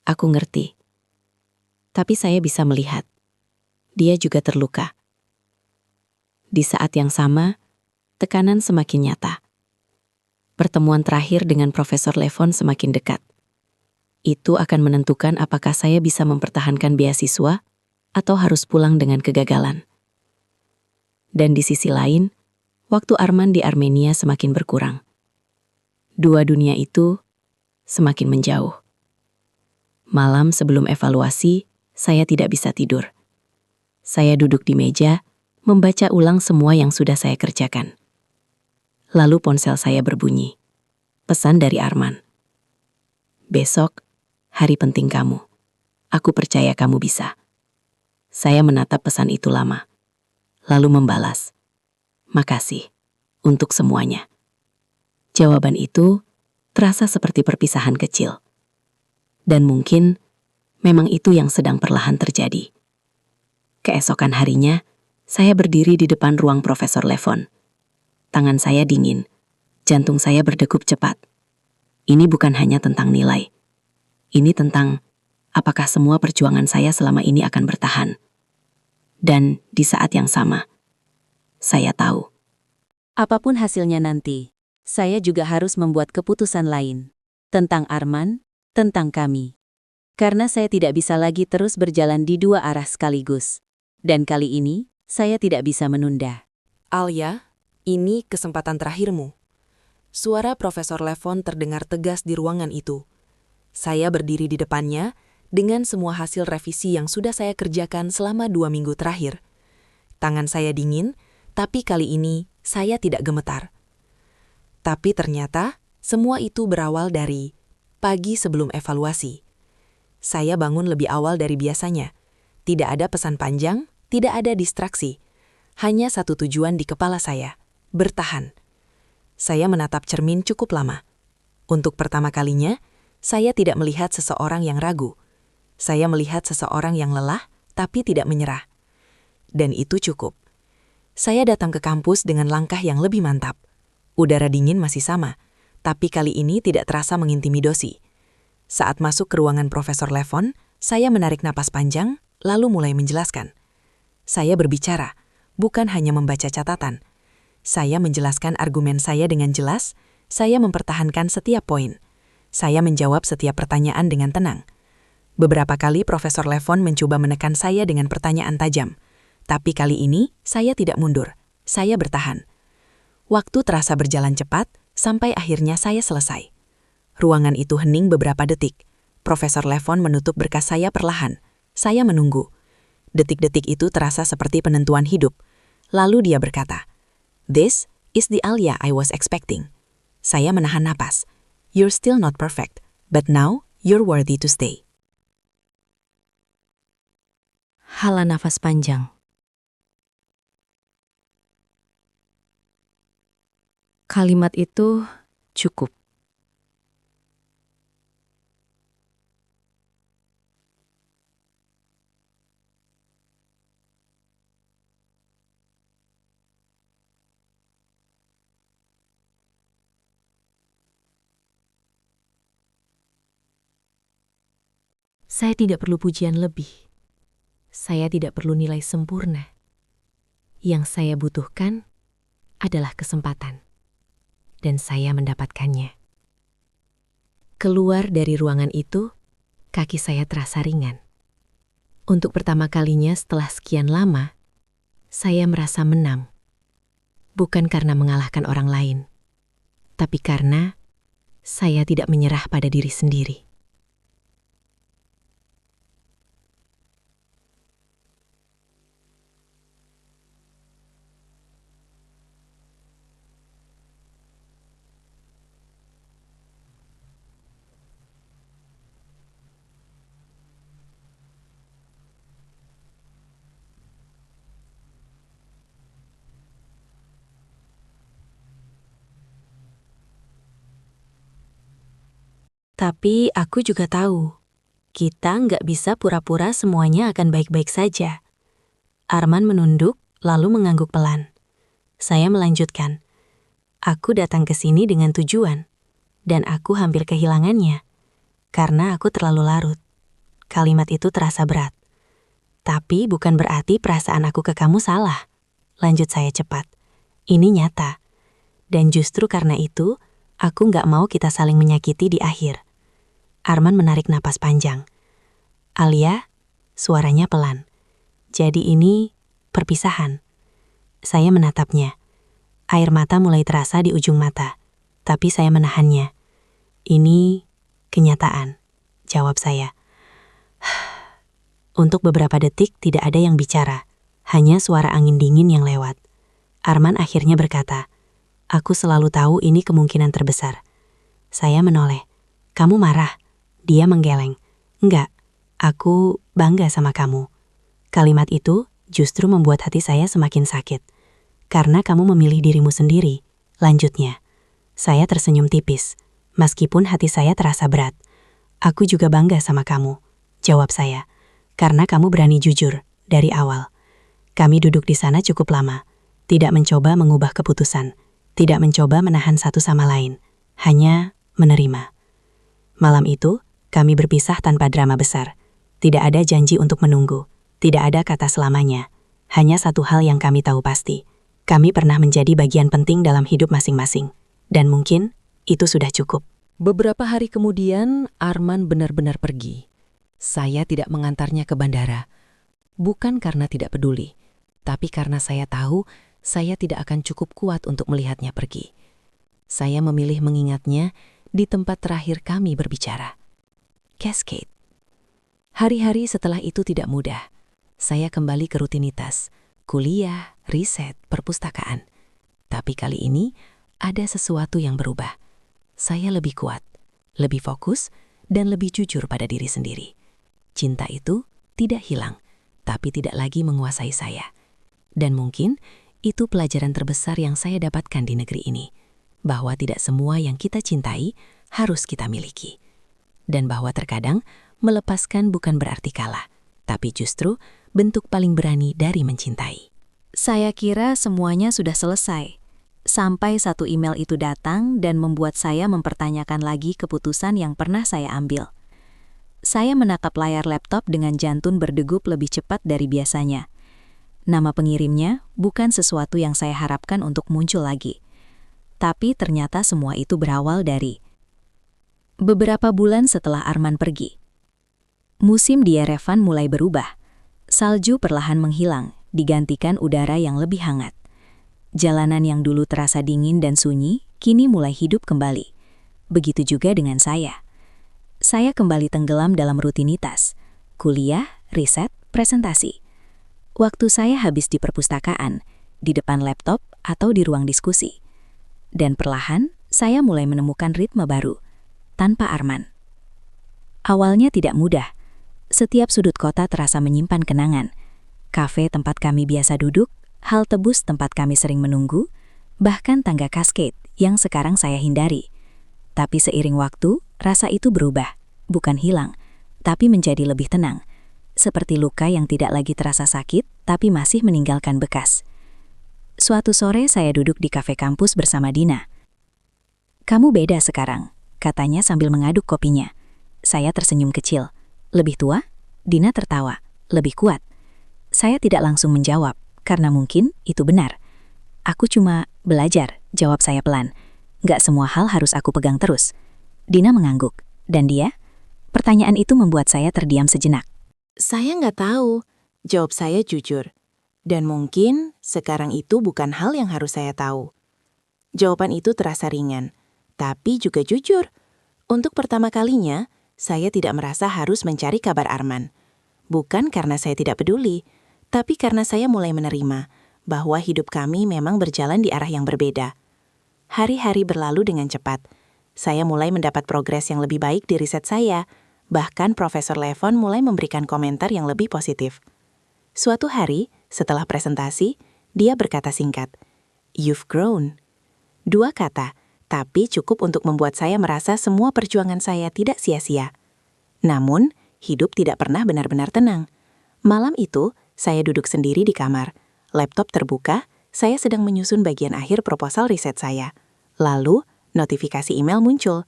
Aku ngerti. Tapi saya bisa melihat. Dia juga terluka. Di saat yang sama, tekanan semakin nyata. Pertemuan terakhir dengan Profesor Levon semakin dekat. Itu akan menentukan apakah saya bisa mempertahankan beasiswa atau harus pulang dengan kegagalan. Dan di sisi lain, waktu Arman di Armenia semakin berkurang. Dua dunia itu semakin menjauh. Malam sebelum evaluasi, saya tidak bisa tidur. Saya duduk di meja, membaca ulang semua yang sudah saya kerjakan. Lalu ponsel saya berbunyi. Pesan dari Arman. "Besok, hari penting kamu. Aku percaya kamu bisa." Saya menatap pesan itu lama. Lalu membalas. "Makasih untuk semuanya." Jawaban itu terasa seperti perpisahan kecil. Dan mungkin memang itu yang sedang perlahan terjadi. Keesokan harinya, saya berdiri di depan ruang Profesor Levon. Tangan saya dingin, jantung saya berdegup cepat. Ini bukan hanya tentang nilai. Ini tentang apakah semua perjuangan saya selama ini akan bertahan. Dan di saat yang sama, saya tahu. Apapun hasilnya nanti, saya juga harus membuat keputusan lain. Tentang Arman, tentang kami. Karena saya tidak bisa lagi terus berjalan di dua arah sekaligus. Dan kali ini, saya tidak bisa menunda. Alia, ini kesempatan terakhirmu. Suara Profesor Levon terdengar tegas di ruangan itu. Saya berdiri di depannya dengan semua hasil revisi yang sudah saya kerjakan selama 2 minggu terakhir. Tangan saya dingin, tapi kali ini saya tidak gemetar. Tapi ternyata semua itu berawal dari pagi sebelum evaluasi. Saya bangun lebih awal dari biasanya. Tidak ada pesan panjang, tidak ada distraksi. Hanya satu tujuan di kepala saya, bertahan. Saya menatap cermin cukup lama. Untuk pertama kalinya, saya tidak melihat seseorang yang ragu. Saya melihat seseorang yang lelah, tapi tidak menyerah. Dan itu cukup. Saya datang ke kampus dengan langkah yang lebih mantap. Udara dingin masih sama, tapi kali ini tidak terasa mengintimidasi. Saat masuk ke ruangan Profesor Levon, saya menarik napas panjang, lalu mulai menjelaskan. Saya berbicara, bukan hanya membaca catatan. Saya menjelaskan argumen saya dengan jelas, saya mempertahankan setiap poin. Saya menjawab setiap pertanyaan dengan tenang. Beberapa kali Profesor Levon mencoba menekan saya dengan pertanyaan tajam. Tapi kali ini, saya tidak mundur. Saya bertahan. Waktu terasa berjalan cepat, sampai akhirnya saya selesai. Ruangan itu hening beberapa detik. Profesor Levon menutup berkas saya perlahan. Saya menunggu. Detik-detik itu terasa seperti penentuan hidup. Lalu dia berkata, "This is the Alia I was expecting." Saya menahan napas. "You're still not perfect, but now you're worthy to stay." Hala nafas panjang. Kalimat itu cukup. Saya tidak perlu pujian lebih. Saya tidak perlu nilai sempurna. Yang saya butuhkan adalah kesempatan. Dan saya mendapatkannya. Keluar dari ruangan itu, kaki saya terasa ringan. Untuk pertama kalinya setelah sekian lama, saya merasa menang. Bukan karena mengalahkan orang lain, tapi karena saya tidak menyerah pada diri sendiri. Tapi aku juga tahu, kita nggak bisa pura-pura semuanya akan baik-baik saja. Arman menunduk, lalu mengangguk pelan. Saya melanjutkan. Aku datang ke sini dengan tujuan, dan aku hampir kehilangannya, karena aku terlalu larut. Kalimat itu terasa berat. Tapi bukan berarti perasaan aku ke kamu salah. Lanjut saya cepat. Ini nyata. Dan justru karena itu, aku nggak mau kita saling menyakiti di akhir. Arman menarik napas panjang. Alia, suaranya pelan. Jadi ini perpisahan. Saya menatapnya. Air mata mulai terasa di ujung mata, tapi saya menahannya. Ini kenyataan, jawab saya. Untuk beberapa detik tidak ada yang bicara, hanya suara angin dingin yang lewat. Arman akhirnya berkata, aku selalu tahu ini kemungkinan terbesar. Saya menoleh. Kamu marah? Dia menggeleng. Enggak, aku bangga sama kamu. Kalimat itu justru membuat hati saya semakin sakit. Karena kamu memilih dirimu sendiri, lanjutnya. Saya tersenyum tipis, meskipun hati saya terasa berat. Aku juga bangga sama kamu, jawab saya. Karena kamu berani jujur, dari awal. Kami duduk di sana cukup lama, tidak mencoba mengubah keputusan, tidak mencoba menahan satu sama lain, hanya menerima. Malam itu, kami berpisah tanpa drama besar. Tidak ada janji untuk menunggu, tidak ada kata selamanya. Hanya satu hal yang kami tahu pasti. Kami pernah menjadi bagian penting dalam hidup masing-masing. Dan mungkin, itu sudah cukup. Beberapa hari kemudian, Arman benar-benar pergi. Saya tidak mengantarnya ke bandara. Bukan karena tidak peduli, tapi karena saya tahu saya tidak akan cukup kuat untuk melihatnya pergi. Saya memilih mengingatnya di tempat terakhir kami berbicara. Cascade. Hari-hari setelah itu tidak mudah. Saya kembali ke rutinitas, kuliah, riset, perpustakaan. Tapi kali ini ada sesuatu yang berubah. Saya lebih kuat, lebih fokus, dan lebih jujur pada diri sendiri. Cinta itu tidak hilang, tapi tidak lagi menguasai saya. Dan mungkin itu pelajaran terbesar yang saya dapatkan di negeri ini, bahwa tidak semua yang kita cintai harus kita miliki. Dan bahwa terkadang melepaskan bukan berarti kalah, tapi justru bentuk paling berani dari mencintai. Saya kira semuanya sudah selesai. Sampai satu email itu datang dan membuat saya mempertanyakan lagi keputusan yang pernah saya ambil. Saya menatap layar laptop dengan jantung berdegup lebih cepat dari biasanya. Nama pengirimnya bukan sesuatu yang saya harapkan untuk muncul lagi. Tapi ternyata semua itu berawal dari beberapa bulan setelah Arman pergi. Musim di Yerevan mulai berubah. Salju perlahan menghilang, digantikan udara yang lebih hangat. Jalanan yang dulu terasa dingin dan sunyi, kini mulai hidup kembali. Begitu juga dengan saya. Saya kembali tenggelam dalam rutinitas, kuliah, riset, presentasi. Waktu saya habis di perpustakaan, di depan laptop atau di ruang diskusi. Dan perlahan, saya mulai menemukan ritme baru, tanpa Arman. Awalnya tidak mudah. Setiap sudut kota terasa menyimpan kenangan. kafe tempat kami biasa duduk, halte bus tempat kami sering menunggu, bahkan tangga Cascade yang sekarang saya hindari. Tapi seiring waktu, rasa itu berubah, bukan hilang, tapi menjadi lebih tenang. Seperti luka yang tidak lagi terasa sakit, tapi masih meninggalkan bekas. Suatu sore saya duduk di kafe kampus bersama Dina. "Kamu beda sekarang," katanya sambil mengaduk kopinya. Saya tersenyum kecil. "Lebih tua?" Dina tertawa. "Lebih kuat." Saya tidak langsung menjawab, karena mungkin itu benar. "Aku cuma belajar," jawab saya pelan. "Gak semua hal harus aku pegang terus." Dina mengangguk. "Dan dia?" Pertanyaan itu membuat saya terdiam sejenak. Saya nggak tahu, jawab saya jujur. Dan mungkin sekarang itu bukan hal yang harus saya tahu. Jawaban itu terasa ringan, tapi juga jujur. Untuk pertama kalinya, saya tidak merasa harus mencari kabar Arman. Bukan karena saya tidak peduli, tapi karena saya mulai menerima bahwa hidup kami memang berjalan di arah yang berbeda. Hari-hari berlalu dengan cepat. Saya mulai mendapat progres yang lebih baik di riset saya. Bahkan Profesor Levon mulai memberikan komentar yang lebih positif. Suatu hari, setelah presentasi, dia berkata singkat, "You've grown." 2 kata, tapi cukup untuk membuat saya merasa semua perjuangan saya tidak sia-sia. Namun, hidup tidak pernah benar-benar tenang. Malam itu, saya duduk sendiri di kamar. Laptop terbuka, saya sedang menyusun bagian akhir proposal riset saya. Lalu, notifikasi email muncul.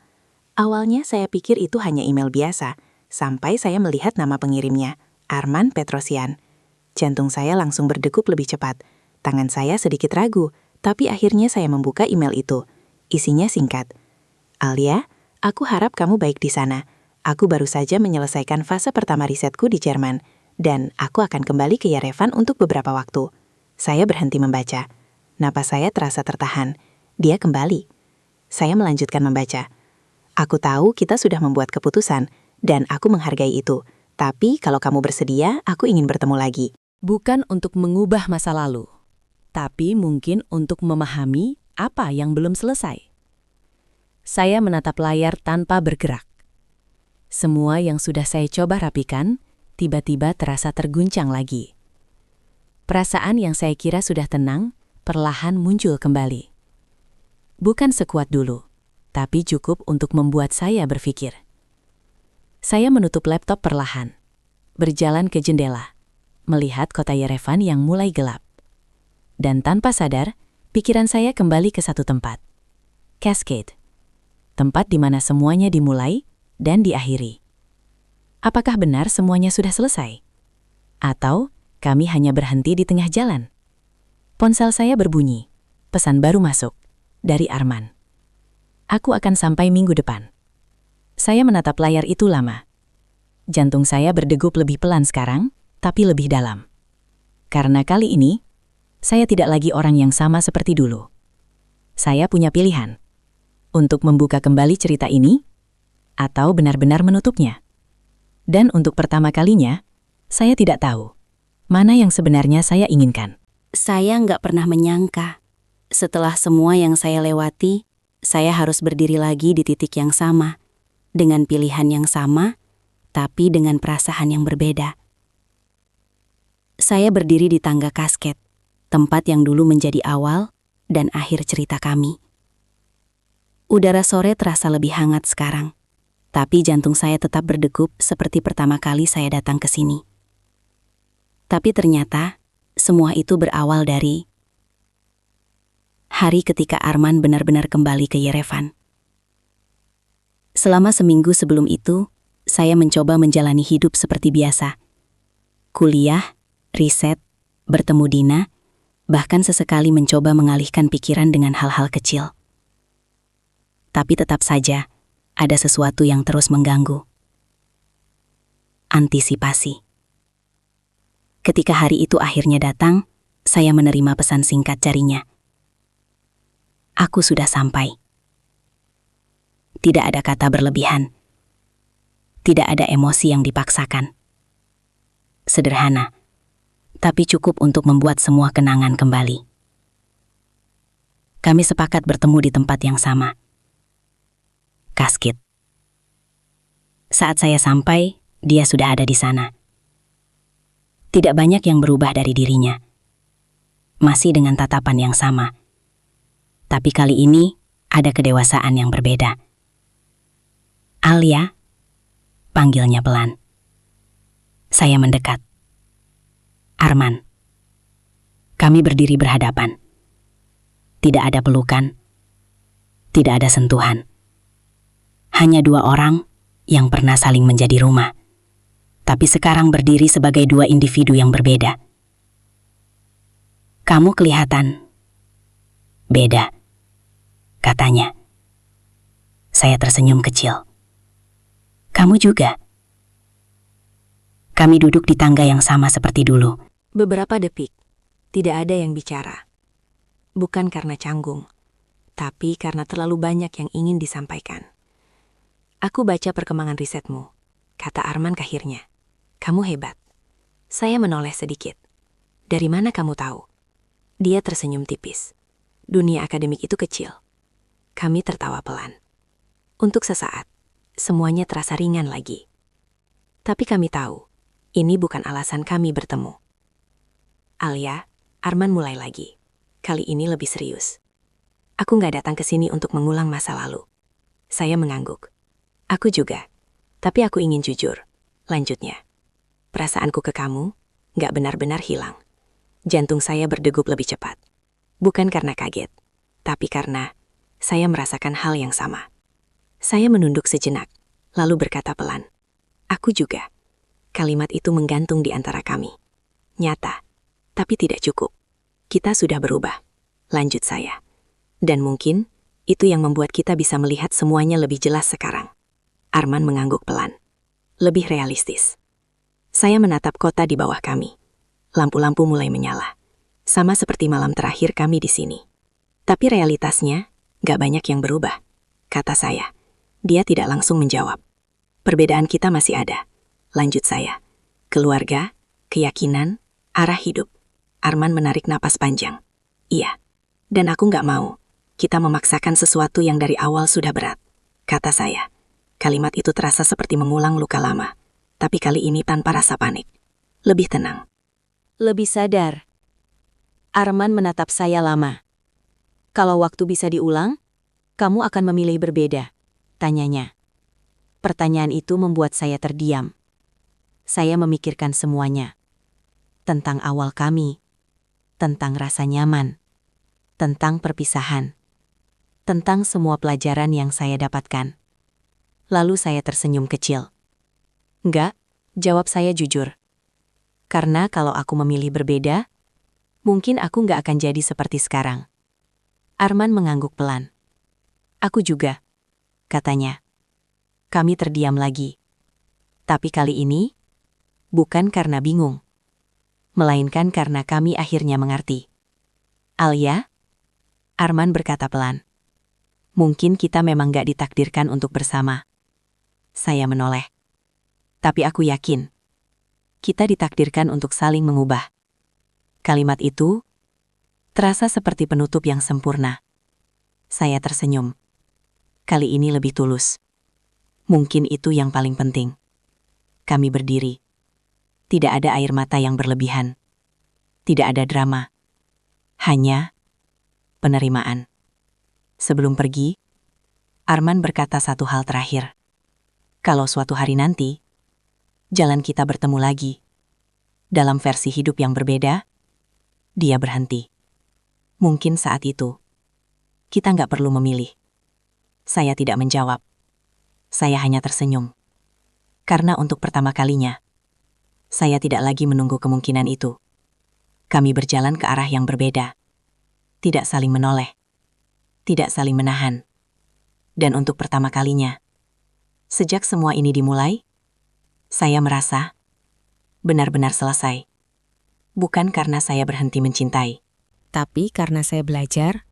Awalnya saya pikir itu hanya email biasa, sampai saya melihat nama pengirimnya, Arman Petrosian. Jantung saya langsung berdegup lebih cepat. Tangan saya sedikit ragu, tapi akhirnya saya membuka email itu. Isinya singkat. "Alia, aku harap kamu baik di sana. Aku baru saja menyelesaikan fase pertama risetku di Jerman, dan aku akan kembali ke Yerevan untuk beberapa waktu." Saya berhenti membaca. Napas saya terasa tertahan. Dia kembali. Saya melanjutkan membaca. "Aku tahu kita sudah membuat keputusan, dan aku menghargai itu. Tapi kalau kamu bersedia, aku ingin bertemu lagi." Bukan untuk mengubah masa lalu, tapi mungkin untuk memahami apa yang belum selesai. Saya menatap layar tanpa bergerak. Semua yang sudah saya coba rapikan, tiba-tiba terasa terguncang lagi. Perasaan yang saya kira sudah tenang, perlahan muncul kembali. Bukan sekuat dulu, tapi cukup untuk membuat saya berpikir. Saya menutup laptop perlahan, berjalan ke jendela, melihat kota Yerevan yang mulai gelap. Dan tanpa sadar, pikiran saya kembali ke satu tempat. Cascade. Tempat di mana semuanya dimulai dan diakhiri. Apakah benar semuanya sudah selesai? Atau kami hanya berhenti di tengah jalan? Ponsel saya berbunyi. Pesan baru masuk. Dari Arman. "Aku akan sampai minggu depan." Saya menatap layar itu lama. Jantung saya berdegup lebih pelan sekarang, tapi lebih dalam. Karena kali ini, saya tidak lagi orang yang sama seperti dulu. Saya punya pilihan. Untuk membuka kembali cerita ini, atau benar-benar menutupnya. Dan untuk pertama kalinya, saya tidak tahu mana yang sebenarnya saya inginkan. Saya nggak pernah menyangka, setelah semua yang saya lewati, saya harus berdiri lagi di titik yang sama, dengan pilihan yang sama, tapi dengan perasaan yang berbeda. Saya berdiri di tangga Cascade, tempat yang dulu menjadi awal dan akhir cerita kami. Udara sore terasa lebih hangat sekarang, tapi jantung saya tetap berdegup seperti pertama kali saya datang ke sini. Tapi ternyata, semua itu berawal dari hari ketika Arman benar-benar kembali ke Yerevan. Selama seminggu sebelum itu, saya mencoba menjalani hidup seperti biasa. Kuliah, riset, bertemu Dina, bahkan sesekali mencoba mengalihkan pikiran dengan hal-hal kecil. Tapi tetap saja, ada sesuatu yang terus mengganggu. Antisipasi. Ketika hari itu akhirnya datang, saya menerima pesan singkat darinya. "Aku sudah sampai." Tidak ada kata berlebihan. Tidak ada emosi yang dipaksakan. Sederhana, tapi cukup untuk membuat semua kenangan kembali. Kami sepakat bertemu di tempat yang sama. Cascade. Saat saya sampai, dia sudah ada di sana. Tidak banyak yang berubah dari dirinya. Masih dengan tatapan yang sama. Tapi kali ini ada kedewasaan yang berbeda. Alia, panggilnya pelan. Saya mendekat. Arman. Kami berdiri berhadapan. Tidak ada pelukan. Tidak ada sentuhan. Hanya dua orang yang pernah saling menjadi rumah. Tapi sekarang berdiri sebagai dua individu yang berbeda. Kamu kelihatan beda, katanya. Saya tersenyum kecil. Kamu juga. Kami duduk di tangga yang sama seperti dulu. Beberapa detik, tidak ada yang bicara. Bukan karena canggung, tapi karena terlalu banyak yang ingin disampaikan. Aku baca perkembangan risetmu, kata Arman akhirnya. Kamu hebat. Saya menoleh sedikit. Dari mana kamu tahu? Dia tersenyum tipis. Dunia akademik itu kecil. Kami tertawa pelan. Untuk sesaat, semuanya terasa ringan lagi. Tapi kami tahu, ini bukan alasan kami bertemu. Alia, Arman mulai lagi. Kali ini lebih serius. Aku nggak datang ke sini untuk mengulang masa lalu. Saya mengangguk. Aku juga. Tapi aku ingin jujur. Lanjutnya. Perasaanku ke kamu nggak benar-benar hilang. Jantung saya berdegup lebih cepat. Bukan karena kaget, tapi karena saya merasakan hal yang sama. Saya menunduk sejenak, lalu berkata pelan. Aku juga. Kalimat itu menggantung di antara kami. Nyata, tapi tidak cukup. Kita sudah berubah. Lanjut saya. Dan mungkin itu yang membuat kita bisa melihat semuanya lebih jelas sekarang. Arman mengangguk pelan. Lebih realistis. Saya menatap kota di bawah kami. Lampu-lampu mulai menyala. Sama seperti malam terakhir kami di sini. Tapi realitasnya, gak banyak yang berubah. Kata saya. Dia tidak langsung menjawab. Perbedaan kita masih ada. Lanjut saya. Keluarga, keyakinan, arah hidup. Arman menarik napas panjang. Iya. Dan aku gak mau. Kita memaksakan sesuatu yang dari awal sudah berat. Kata saya. Kalimat itu terasa seperti mengulang luka lama. Tapi kali ini tanpa rasa panik. Lebih tenang. Lebih sadar. Arman menatap saya lama. Kalau waktu bisa diulang, kamu akan memilih berbeda, tanyanya. Pertanyaan itu membuat saya terdiam. Saya memikirkan semuanya. Tentang awal kami. Tentang rasa nyaman. Tentang perpisahan. Tentang semua pelajaran yang saya dapatkan. Lalu saya tersenyum kecil. Enggak, jawab saya jujur. Karena kalau aku memilih berbeda, mungkin aku enggak akan jadi seperti sekarang. Arman mengangguk pelan. Aku juga, katanya. Kami terdiam lagi. Tapi kali ini, bukan karena bingung. Melainkan karena kami akhirnya mengerti. Alia? Arman berkata pelan. Mungkin kita memang gak ditakdirkan untuk bersama. Saya menoleh. Tapi aku yakin, kita ditakdirkan untuk saling mengubah. Kalimat itu terasa seperti penutup yang sempurna. Saya tersenyum. Kali ini lebih tulus. Mungkin itu yang paling penting. Kami berdiri. Tidak ada air mata yang berlebihan. Tidak ada drama. Hanya penerimaan. Sebelum pergi, Arman berkata satu hal terakhir. Kalau suatu hari nanti, jalan kita bertemu lagi. Dalam versi hidup yang berbeda, dia berhenti. Mungkin saat itu, kita nggak perlu memilih. Saya tidak menjawab. Saya hanya tersenyum. Karena untuk pertama kalinya, saya tidak lagi menunggu kemungkinan itu. Kami berjalan ke arah yang berbeda. Tidak saling menoleh. Tidak saling menahan. Dan untuk pertama kalinya, sejak semua ini dimulai, saya merasa benar-benar selesai. Bukan karena saya berhenti mencintai, Tapi karena saya belajar